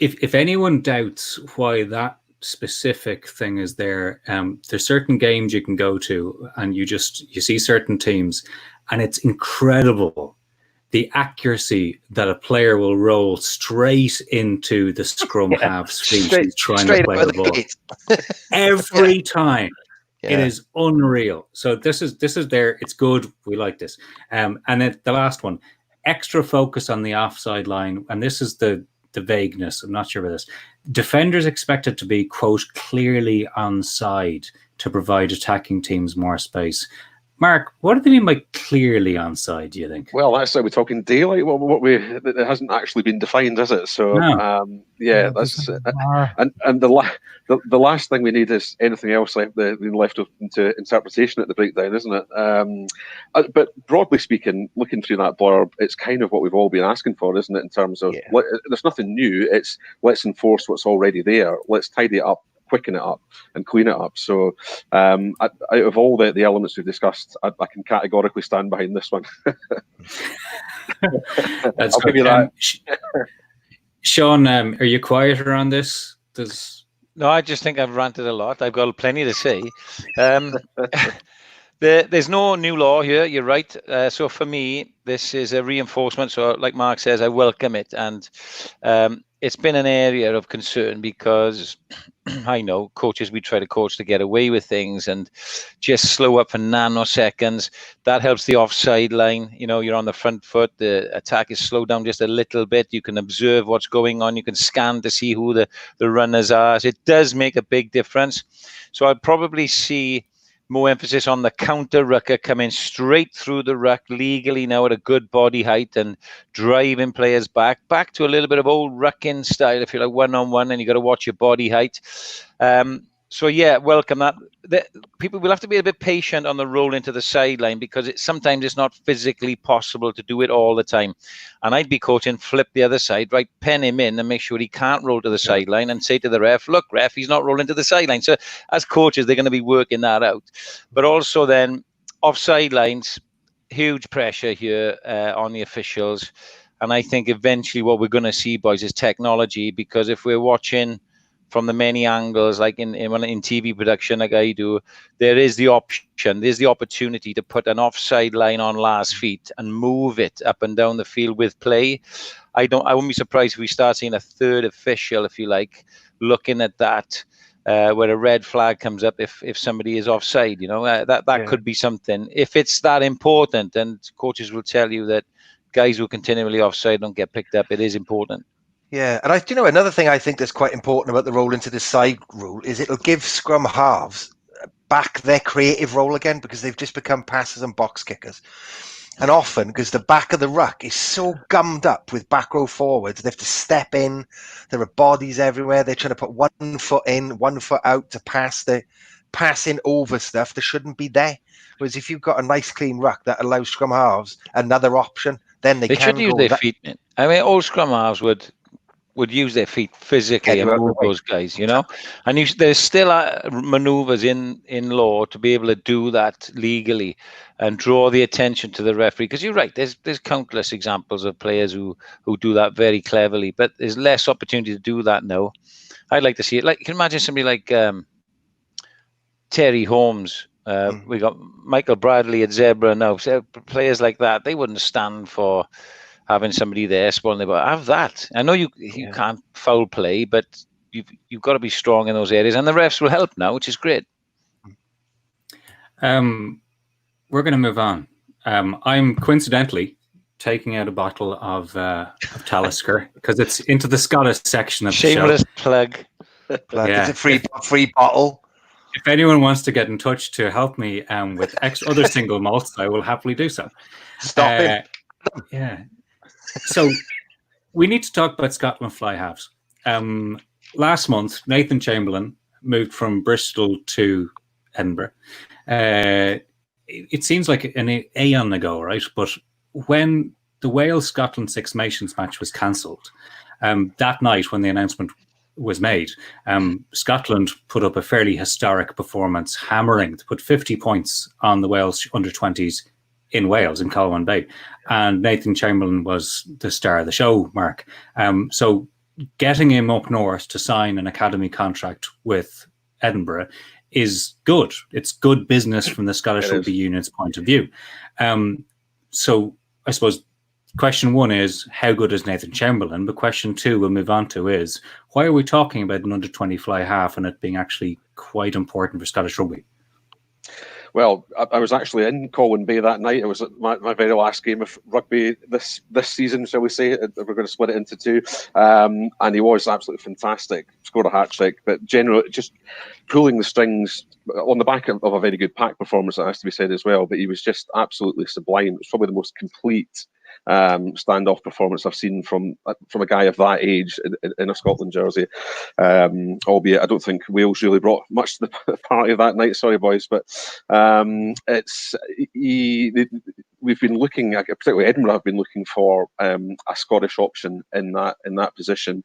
if anyone doubts why that specific thing is there, there's certain games you can go to and you see certain teams, and it's incredible the accuracy that a player will roll straight into the scrum half's feet trying to play the ball. Every time. Yeah. It is unreal. So this is there. It's good. We like this. And then the last one, extra focus on the offside line. And this is the vagueness. I'm not sure about this. Defenders expected to be, quote, clearly onside to provide attacking teams more space. Mark, what do they mean by clearly onside, do you think? Well, that's how we're talking daylight. It hasn't actually been defined, is it? So, No. that's and the last thing we need is anything else left open to interpretation at the breakdown, isn't it? But broadly speaking, looking through that blurb, it's kind of what we've all been asking for, isn't it? In terms of there's nothing new. It's let's enforce what's already there. Let's tidy it up, quicken it up, and clean it up. So out of all the elements we've discussed, I can categorically stand behind this one. That's I'll give you that. Sean, are you quieter on this? No, I just think I've ranted a lot. I've got plenty to say. There's no new law here. You're right. So for me, this is a reinforcement. So like Mark says, I welcome it. And it's been an area of concern because I know coaches, we try to coach to get away with things and just slow up for nanoseconds. That helps the offside line. You know, you're on the front foot. The attack is slowed down just a little bit. You can observe what's going on. You can scan to see who the runners are. So it does make a big difference. So I'd probably see more emphasis on the counter rucker coming straight through the ruck legally now at a good body height and driving players back to a little bit of old rucking style, if you're like one-on-one and you got to watch your body height. So yeah, welcome that. People will have to be a bit patient on the roll into the sideline because sometimes it's not physically possible to do it all the time. And I'd be coaching flip the other side, right? Pen him in and make sure he can't roll to the sideline and say to the ref, look, ref, he's not rolling to the sideline. So as coaches, they're going to be working that out. But also then offside lines, huge pressure here on the officials. And I think eventually what we're going to see, boys, is technology, because if we're watching from the many angles, like in TV production, like I do, there is the option, there's the opportunity to put an offside line on last feet and move it up and down the field with play. I wouldn't be surprised if we start seeing a third official, if you like, looking at that, where a red flag comes up if somebody is offside. You know, that could be something. If it's that important, and coaches will tell you that guys who are continually offside don't get picked up, it is important. Yeah, and another thing I think that's quite important about the roll into the side rule is it'll give scrum halves back their creative role again, because they've just become passers and box kickers. And often, because the back of the ruck is so gummed up with back row forwards, they have to step in. There are bodies everywhere. They're trying to put 1 foot in, 1 foot out to pass. They're passing over stuff that shouldn't be there. Whereas if you've got a nice clean ruck that allows scrum halves another option, then they can should use their feet. I mean, all scrum halves would use their feet physically and move those guys, you know. And there's still manoeuvres in law to be able to do that legally and draw the attention to the referee. Because you're right, there's countless examples of players who do that very cleverly, but there's less opportunity to do that now. I'd like to see it. Like, you can imagine somebody like Terry Holmes. We got Michael Bradley at Zebra now. So players like that, they wouldn't stand for having somebody there spoiling the ball. Have that. I know you can't foul play, but you've got to be strong in those areas, and the refs will help now, which is great. We're going to move on. I'm coincidentally taking out a bottle of Talisker because it's into the Scottish section of the show. Shameless plug. Yeah. It's a free bottle. If anyone wants to get in touch to help me with other single malts, I will happily do so. Stop it. Yeah. So we need to talk about Scotland fly halves. Last month, Nathan Chamberlain moved from Bristol to Edinburgh. It seems like an aeon ago, right? But when the Wales-Scotland Six Nations match was cancelled, that night when the announcement was made, Scotland put up a fairly historic performance, hammering to put 50 points on the Wales under-20s in Wales, in Colwyn Bay. And Nathan Chamberlain was the star of the show, Mark. So getting him up north to sign an academy contract with Edinburgh is good. It's good business from the Scottish Rugby Union's point of view. So I suppose question one is, how good is Nathan Chamberlain? But question two we'll move on to is, why are we talking about an under-20 fly half and it being actually quite important for Scottish Rugby? Well, I was actually in Colwyn Bay that night. It was my very last game of rugby this season, shall we say. We're going to split it into two. And he was absolutely fantastic. Scored a hat-trick. But generally, just pulling the strings on the back of a very good pack performance, that has to be said as well. But he was just absolutely sublime. It's probably the most complete standoff performance I've seen from a guy of that age in a Scotland jersey. Albeit I don't think Wales really brought much to the party that night. Sorry, boys, but we've been looking, particularly Edinburgh, have been looking for a Scottish option in that position.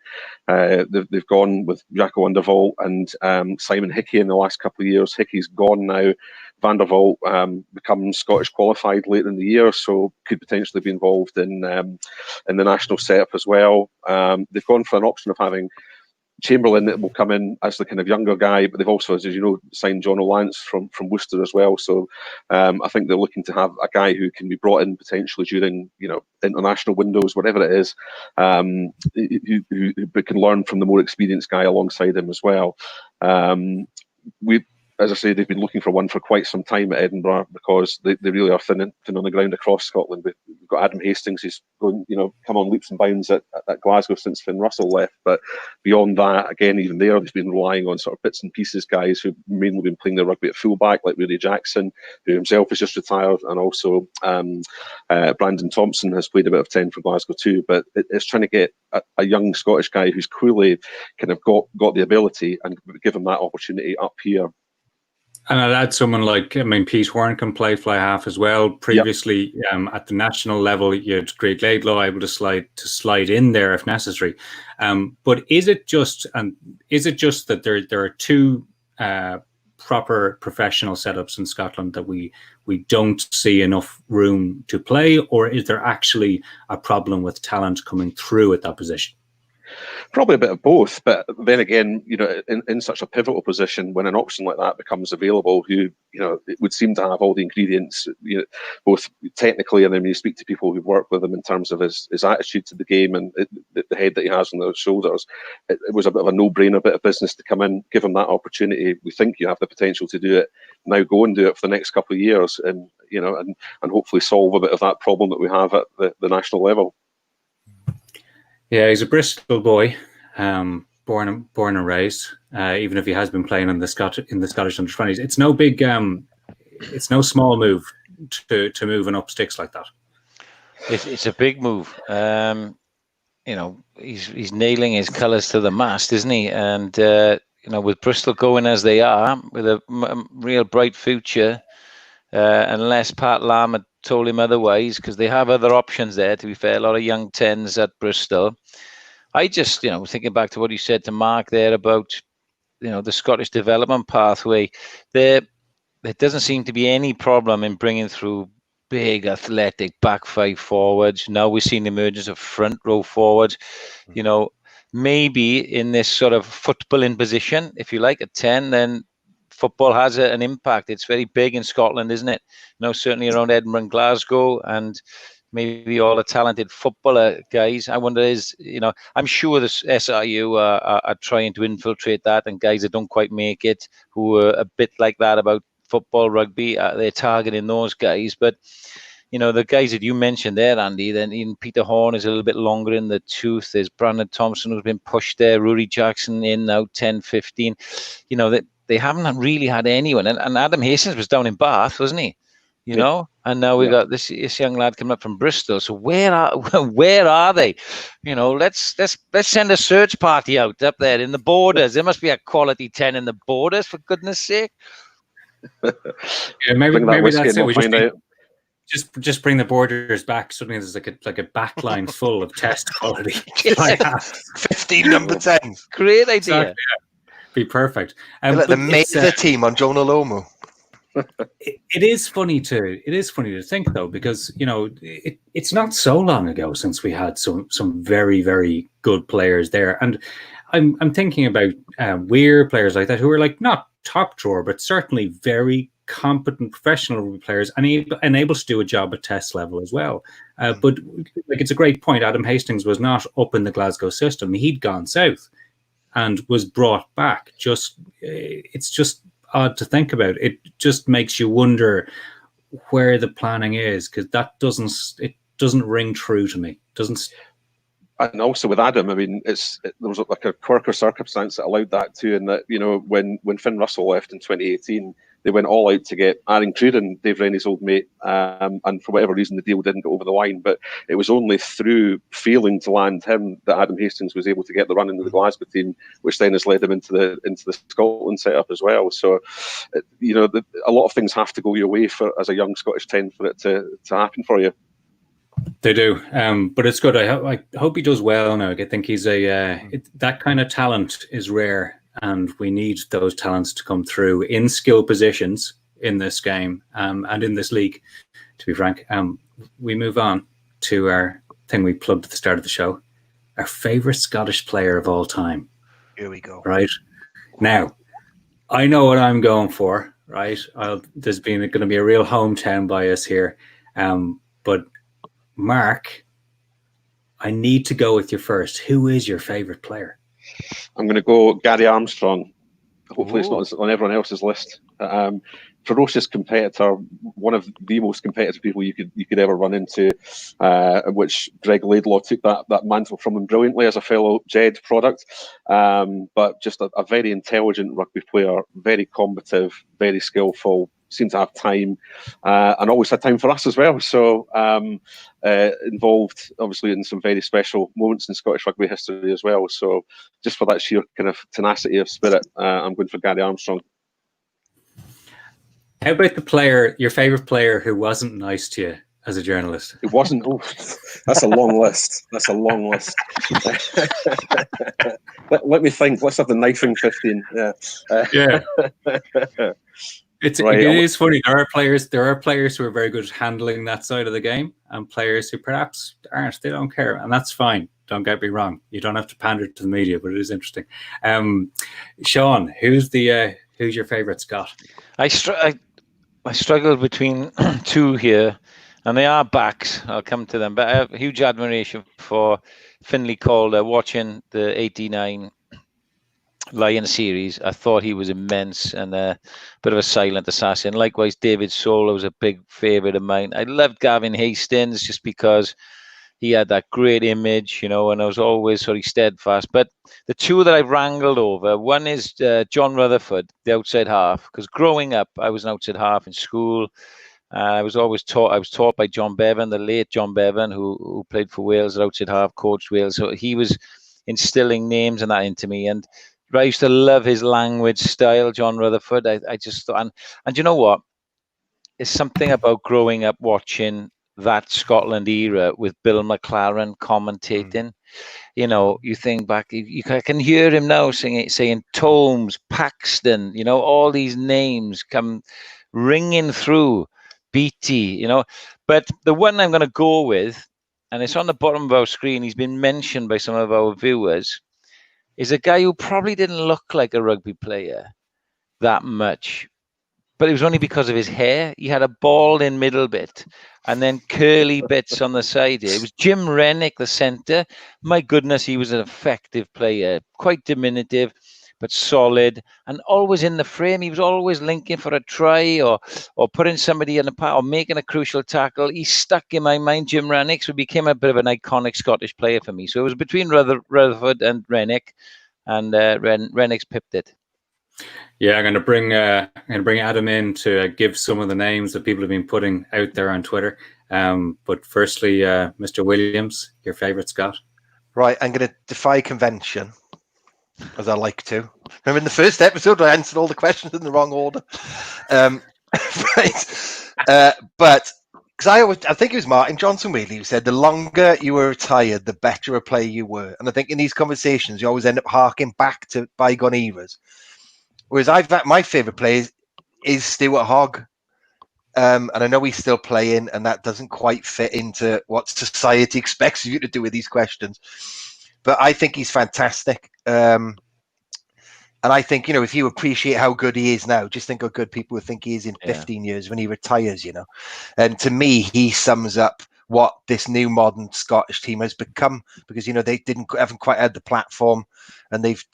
They've gone with Jaco Undervolt and Simon Hickey in the last couple of years. Hickey's gone now. Van der Vault becomes Scottish qualified later in the year, so could potentially be involved in the national setup as well. They've gone for an option of having Chamberlain that will come in as the kind of younger guy, but they've also, as you know, signed John O'Lance from Worcester as well. So I think they're looking to have a guy who can be brought in potentially during international windows, whatever it is, who can learn from the more experienced guy alongside him as well. As I say, they've been looking for one for quite some time at Edinburgh because they really are thin on the ground across Scotland. We've got Adam Hastings who's going, come on leaps and bounds at Glasgow since Finn Russell left. But beyond that, again, even there, they've been relying on sort of bits and pieces guys who've mainly been playing their rugby at fullback, like Rudy Jackson, who himself has just retired, and also Brandon Thompson has played a bit of 10 for Glasgow too. But it's trying to get a young Scottish guy who's clearly kind of got the ability and give him that opportunity up here. And I'd add someone like, Pete Horn can play fly half as well. Previously, at the national level, you had Greg Laidlaw able to slide in there if necessary. But is it just that there are two proper professional setups in Scotland that we don't see enough room to play, or is there actually a problem with talent coming through at that position? Probably a bit of both, but then again, in such a pivotal position, when an option like that becomes available, who it would seem to have all the ingredients, both technically, and then when you speak to people who've worked with him in terms of his attitude to the game and the head that he has on those shoulders, it was a bit of a no-brainer bit of business to come in, give him that opportunity. We think you have the potential to do it. Now go and do it for the next couple of years, and hopefully solve a bit of that problem that we have at the national level. Yeah, he's a Bristol boy, born and raised. Even if he has been playing in the Scottish under-20s, it's no big, it's no small move to moving up sticks like that. It's a big move. He's nailing his colours to the mast, isn't he? And with Bristol going as they are, with a real bright future, unless Pat Lam had told him otherwise, because they have other options there, to be fair, a lot of young 10s at Bristol. I just, thinking back to what you said to Mark there about, the Scottish development pathway, there doesn't seem to be any problem in bringing through big, athletic back five forwards. Now we're seeing the emergence of front row forwards. Maybe in this sort of footballing position, if you like, at 10, then football has an impact. It's very big in Scotland, isn't it? Certainly around Edinburgh and Glasgow, and maybe all the talented footballer guys. I wonder I'm sure the SRU are trying to infiltrate that, and guys that don't quite make it, who are a bit like that about football, rugby, they're targeting those guys. But the guys that you mentioned there, Andy, then even Peter Horn is a little bit longer in the tooth. There's Brandon Thompson who's been pushed there. Rudy Jackson in now 10, 15. They haven't really had anyone. And Adam Hastings was down in Bath, wasn't he? And now we got this young lad coming up from Bristol. So where are they? Let's send a search party out up there in the borders. There must be a quality 10 in the borders, for goodness sake. Yeah, maybe that's it. We just bring the borders back. Suddenly there's like a back line full of test quality. 15 number 10s. Great idea. Exactly, yeah. Be perfect. The Mesa team on Jonah Lomu. It is funny to think though, because it's not so long ago since we had some very, very good players there, and I'm thinking about Weir, players like that who are like not top drawer, but certainly very competent professional rugby players and able to do a job at test level as well. But it's a great point. Adam Hastings was not up in the Glasgow system; he'd gone south and was brought back. It's just odd to think about. It just makes you wonder where the planning is, because that doesn't ring true to me. Doesn't. And also with Adam, I mean, there was like a quirk or circumstance that allowed that too, and that, you know, when Finn Russell left in 2018, they went all out to get Aaron Cruden, Dave Rennie's old mate, and for whatever reason the deal didn't go over the line. But it was only through failing to land him that Adam Hastings was able to get the run into the Glasgow team, which then has led him into the Scotland setup as well. So, you know, a lot of things have to go your way as a young Scottish 10 for it to happen for you. They do, but it's good. I hope he does well now. I think he's that kind of talent is rare. And we need those talents to come through in skill positions in this game and in this league, to be frank. We move on to our thing we plugged at the start of the show, our favourite Scottish player of all time. Here we go. Right? Now, I know what I'm going for, right? There's going to be a real hometown bias here. But Mark, I need to go with you first. Who is your favourite player? I'm going to go Gary Armstrong. Hopefully, it's not on everyone else's list. Ferocious competitor, one of the most competitive people you could ever run into. Which Greg Laidlaw took that mantle from him brilliantly as a fellow Jed product. But just a very intelligent rugby player, very combative, very skillful. Seemed to have time, and always had time for us as well. So involved, obviously, in some very special moments in Scottish rugby history as well. So just for that sheer kind of tenacity of spirit, I'm going for Gary Armstrong. How about the player, your favourite player who wasn't nice to you as a journalist? It wasn't. Oh, that's a long list. That's a long list. let me think. Let's have the knifing 15. Yeah. It is funny. There are players who are very good at handling that side of the game, and players who perhaps aren't. They don't care, and that's fine. Don't get me wrong. You don't have to pander to the media, but it is interesting. Sean, who's your favourite Scot? I struggled between two here, and they are backs. I'll come to them, but I have huge admiration for Finlay Calder. Watching the '89 Lion series, I thought he was immense and a bit of a silent assassin. Likewise, David Solar was a big favourite of mine. I loved Gavin Hastings just because he had that great image, and I was always sort of steadfast. But the two that I've wrangled over, one is John Rutherford, the outside half, because growing up, I was an outside half in school. I was taught by John Bevan, the late John Bevan, who played for Wales at outside half, coached Wales. So he was instilling names and that into me. And I used to love his language style, John Rutherford. I just thought, and you know what? There's something about growing up watching that Scotland era with Bill McLaren commentating. You think back, I can hear him now saying Tomes, Paxton, all these names come ringing through, Beattie, But the one I'm going to go with, and it's on the bottom of our screen, he's been mentioned by some of our viewers, is a guy who probably didn't look like a rugby player that much, but it was only because of his hair. He had a bald in middle bit and then curly bits on the side here. It was Jim Rennick, the centre. My goodness, he was an effective player, quite diminutive, but solid and always in the frame. He was always linking for a try or putting somebody in the path or making a crucial tackle. He stuck in my mind, Jim Rennick, so he became a bit of an iconic Scottish player for me. So it was between Rutherford and Rennick, and Rennick's pipped it. Yeah, I'm going to bring Adam in to give some of the names that people have been putting out there on Twitter. But firstly, Mr. Williams, your favourite Scot? Right, I'm going to defy convention, as I like to. Remember in the first episode, I answered all the questions in the wrong order. But because I think it was Martin Johnson Wheatley who said the longer you were retired, the better a player you were. And I think in these conversations, you always end up harking back to bygone eras. Whereas my favourite player is Stuart Hogg. And I know he's still playing, and that doesn't quite fit into what society expects you to do with these questions. But I think he's fantastic. And I think, if you appreciate how good he is now, just think how good people will think he is in 15 years when he retires, And to me, he sums up what this new modern Scottish team has become, because they haven't quite had the platform, and they've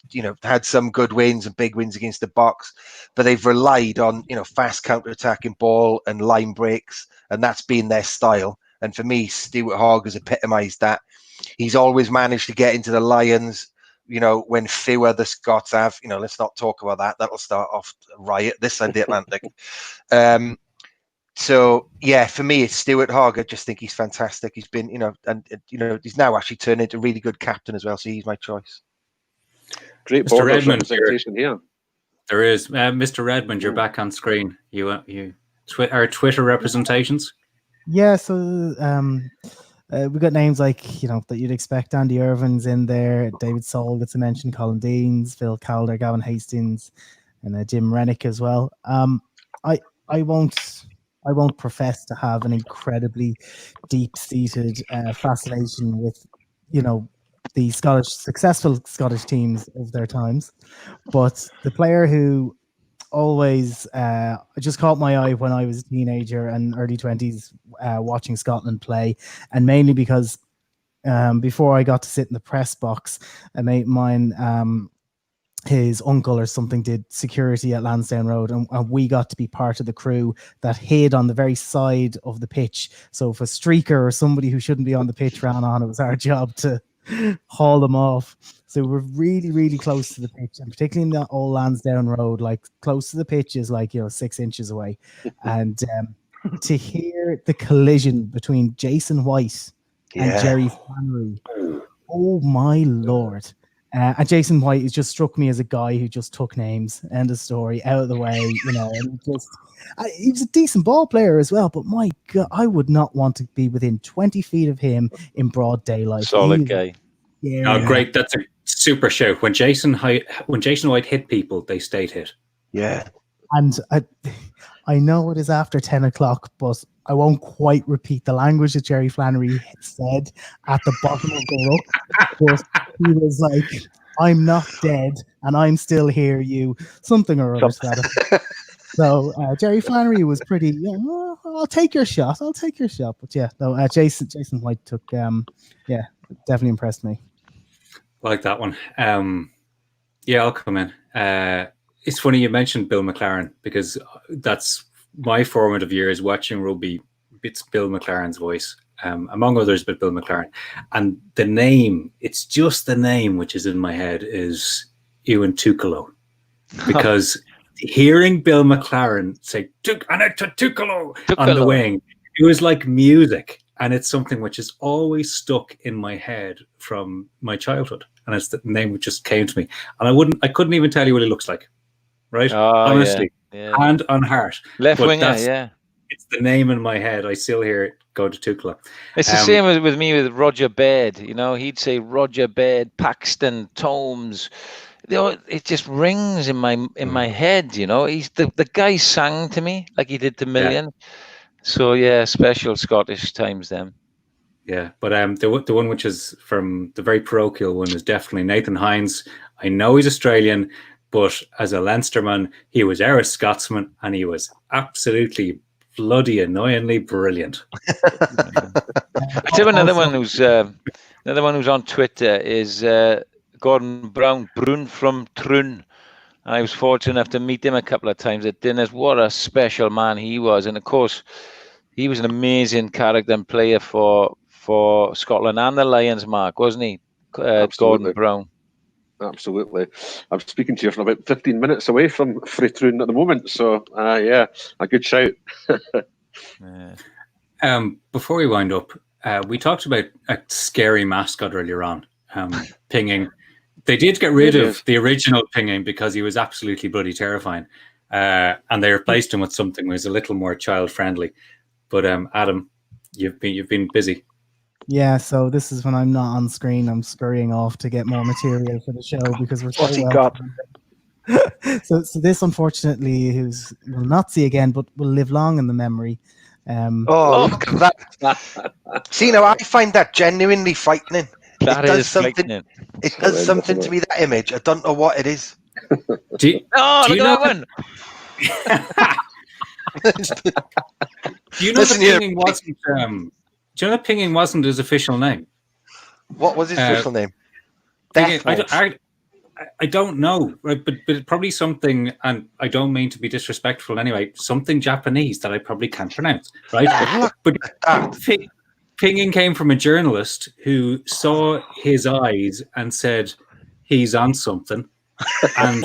had some good wins and big wins against the box, but they've relied on fast counter-attacking ball and line breaks, and that's been their style. And for me, Stuart Hogg has epitomised that. He's always managed to get into the Lions, when few other Scots have. Let's not talk about that. That'll start off a riot this side of the Atlantic. So yeah, for me, it's Stuart Hogg. I just think he's fantastic. He's been, he's now actually turned into a really good captain as well. So he's my choice. Great Mr. Redmond representation here. There is Mr. Redmond. You're back on screen. Our Twitter representations. Yeah, so we've got names like that you'd expect. Andy Irvin's in there. David Soul gets a mention. Colin Deans, Phil Calder, Gavin Hastings, and Jim Rennick as well. I won't profess to have an incredibly deep-seated fascination with, the successful Scottish teams of their times. But the player who always just caught my eye when I was a teenager and early 20s watching Scotland play, and mainly because before I got to sit in the press box, a mate of mine, his uncle or something did security at Lansdowne Road, and we got to be part of the crew that hid on the very side of the pitch. So if a streaker or somebody who shouldn't be on the pitch ran on, it was our job to haul them off. So we're really, really close to the pitch, and particularly in the old Lansdowne Road, like close to the pitch is like 6 inches away. And to hear the collision between Jason White and Jerry Flannery, oh my lord! And Jason White has just struck me as a guy who just took names, end of story, out of the way, and he was a decent ball player as well, but my God, I would not want to be within 20 feet of him in broad daylight. Solid guy. Yeah. Oh, great. That's a super shout. When Jason White hit people, they stayed hit. Yeah. And I know it is after 10 o'clock, but I won't quite repeat the language that Jerry Flannery said at the bottom of the ruck. But he was like, "I'm not dead, and I'm still here, you," something or other. So Jerry Flannery was pretty, I'll take your shot. But yeah, no, Jason White took, definitely impressed me. Like that one. Yeah, I'll come in. It's funny you mentioned Bill McLaren, because that's my formative years watching rugby. It's Bill McLaren's voice, among others, but Bill McLaren. And the name, it's just the name which is in my head, is Ewan Tukalo. Because hearing Bill McLaren say Tukalo on the wing, it was like music. And it's something which is always stuck in my head from my childhood. And it's the name which just came to me. And I couldn't even tell you what he looks like. Right? Honestly. Yeah. Hand on heart. Left winger, yeah. It's the name in my head. I still hear it go to Tukla. It's the same with me with Roger Baird. He'd say Roger Baird, Paxton, Tomes. It just rings in my head. He's the guy sang to me like he did to Million. Yeah. So yeah, special Scottish times then. Yeah, but the one which is from the very parochial one is definitely Nathan Hines. I know he's Australian, but as a Leinsterman, he was our Scotsman, and he was absolutely bloody annoyingly brilliant. I tell you another one who's on Twitter is Gordon Brown, Brun from Trun. I was fortunate enough to meet him a couple of times at dinners. What a special man he was, and of course, he was an amazing character and player for Scotland and the Lions, Mark, wasn't he? Gordon Brown. Absolutely. I'm speaking to you from about 15 minutes away from Freitrun at the moment. So, a good shout. Before we wind up, we talked about a scary mascot earlier on, Pinging. They did get rid of the original Pinging because he was absolutely bloody terrifying. And they replaced him with something that was a little more child-friendly. But Adam, you've been busy. Yeah, so this is when I'm not on screen. I'm scurrying off to get more material for the show because we're what's he got? So this, unfortunately, we'll not see again, but will live long in the memory. Look at that! See, now I find that genuinely frightening. That is frightening. It does something to me. That image, I don't know what it is. Look at that one! Do you know the Pinging wasn't? Do you know that Pinging wasn't his official name? What was his official name? Pinging, Death I don't know, right? But probably something, and I don't mean to be disrespectful anyway, something Japanese that I probably can't pronounce, right? But Pinging came from a journalist who saw his eyes and said, he's on something. And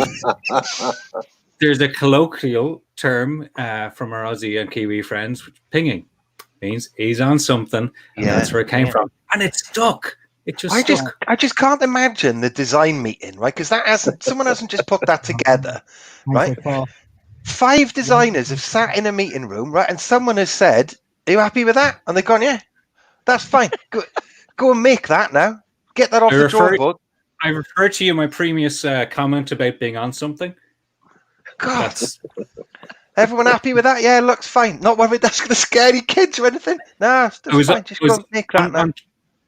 there's a colloquial term from our Aussie and Kiwi friends, which pinging means he's on something, and that's where it came from. And it stuck. It just stuck. I just can't imagine the design meeting, right? Because someone hasn't just put that together, right? 5 designers have sat in a meeting room, right? And someone has said, "Are you happy with that?" And they've gone, "Yeah, that's fine. Go and make that now. Get that off the drawing board." I refer to you in my previous comment about being on something. God, everyone happy with that? Yeah, looks fine. Not worried that's going to scare any kids or anything. No, it's fine. Just go and make that now.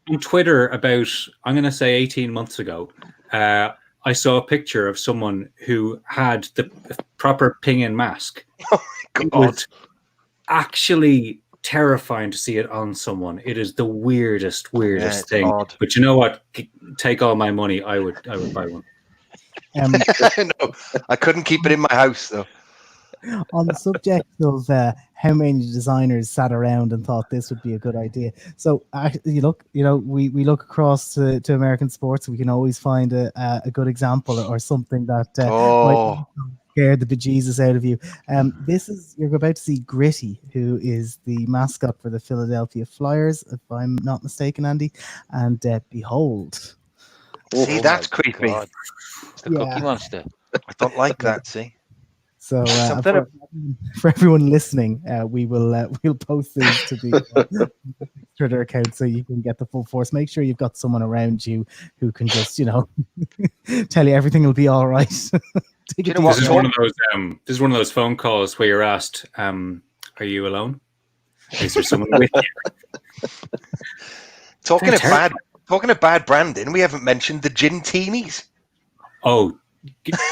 On Twitter about, I'm going to say 18 months ago, I saw a picture of someone who had the proper pinging mask. Oh my God. It was actually terrifying to see it on someone. It is the weirdest thing. Odd. But you know what? Take all my money. I would buy one. No, I couldn't keep it in my house though. On the subject of how many designers sat around and thought this would be a good idea. So we look across to American sports. We can always find a good example or something that might scare the bejesus out of you. You're about to see Gritty, who is the mascot for the Philadelphia Flyers, if I'm not mistaken, Andy. And behold. See, that's creepy. God. It's the Cookie Monster. I don't like that. See. So for everyone listening, we'll post these to the Twitter account so you can get the full force. Make sure you've got someone around you who can just tell you everything will be all right. This is one of those phone calls where you're asked, "Are you alone? Is there someone with you?" Talking of bad branding, we haven't mentioned the Gin-Teenies. Oh,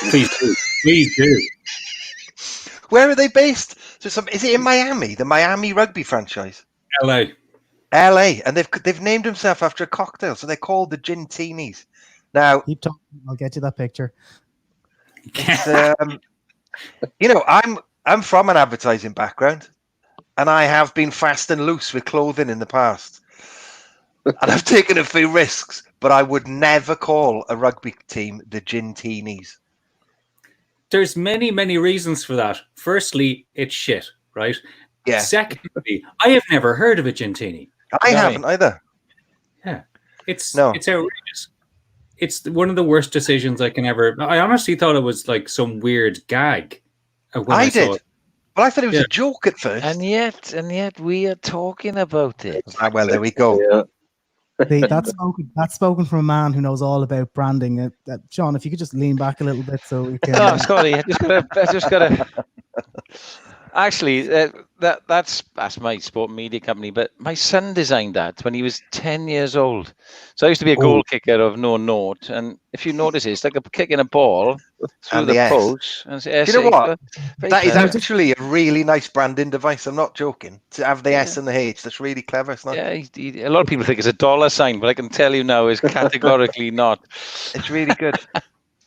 please do. Where are they based? So is it in Miami? The Miami rugby franchise? LA, and they've named themselves after a cocktail, so they're called the Gin-Teenies. Now, keep talking. I'll get you that picture. I'm from an advertising background, and I have been fast and loose with clothing in the past, and I've taken a few risks. But I would never call a rugby team the Gin-Teenies. There's many, many reasons for that. Firstly, it's shit, right? Yeah. Secondly, I have never heard of a Gin-Teenie. I haven't either. Yeah. It's outrageous. It's one of the worst decisions I can ever. I honestly thought it was like some weird gag. I did. Well, I thought it was a joke at first. And yet we are talking about it. Well, there we go. Yeah. That's spoken from a man who knows all about branding. Sean, if you could just lean back a little bit so we can. Oh, sorry, I just gotta. Actually, that's my sport media company. But my son designed that when he was 10 years old. So I used to be a goal kicker of no note, and if you notice, it's like a kicking a ball through the post. And do you know what? That is actually a really nice branding device. I'm not joking. To have the S and the H, that's really clever. It's not. Yeah, a lot of people think it's a dollar sign, but I can tell you now, it's categorically not. It's really good.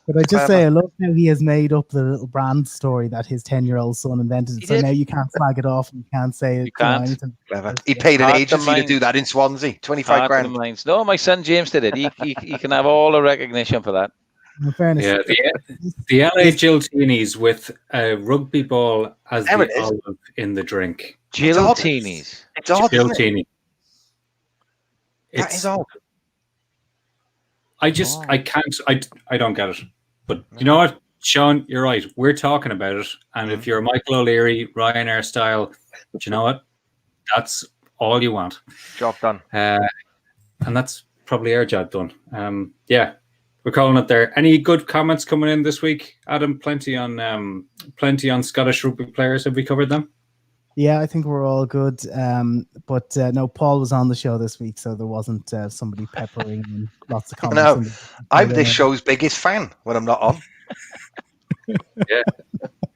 But I just say, I love how he has made up the little brand story that his 10-year-old son invented. So now you can't flag it off and you can't say it. You can't. Anything. Clever. He paid an agency to do that in Swansea. 25 grand. No, my son James did it. He can have all the recognition for that. In fairness, the LA Gin-Teenies with a rugby ball as the olive in the drink. Gin-Teenies. It's odd, Gin-Teenie. That is odd. I can't. I don't get it. But you know what, Sean, you're right. We're talking about it, and if you're Michael O'Leary, Ryanair style, you know what? That's all you want. Job done. And that's probably our job done. Yeah, we're calling it there. Any good comments coming in this week, Adam? Plenty on Scottish rugby players. Have we covered them? Yeah, I think we're all good. But no, Paul was on the show this week, so there wasn't somebody peppering and lots of comments. No, I'm this show's biggest fan when I'm not on. Yeah,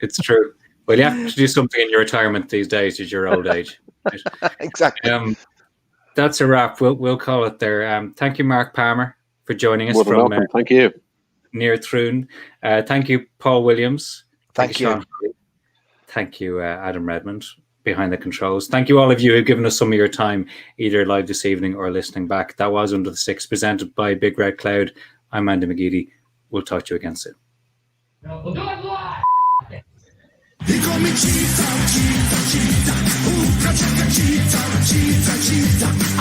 it's true. Well, you have to do something in your retirement these days at your old age. Exactly. that's a wrap. We'll call it there. Thank you, Mark Palmer, for joining us More than from welcome. Thank you. near Troon. Thank you, Paul Williams. Thank you. Sean. Thank you, Adam Redmond, behind the controls. Thank you, all of you who've given us some of your time, either live this evening or listening back. That was Under the Six, presented by Big Red Cloud. I'm Andy McGeady. We'll talk to you again soon. We'll do it live! He called me cheetah, cheetah, cheetah. Ooh, cheetah, cheetah, cheetah.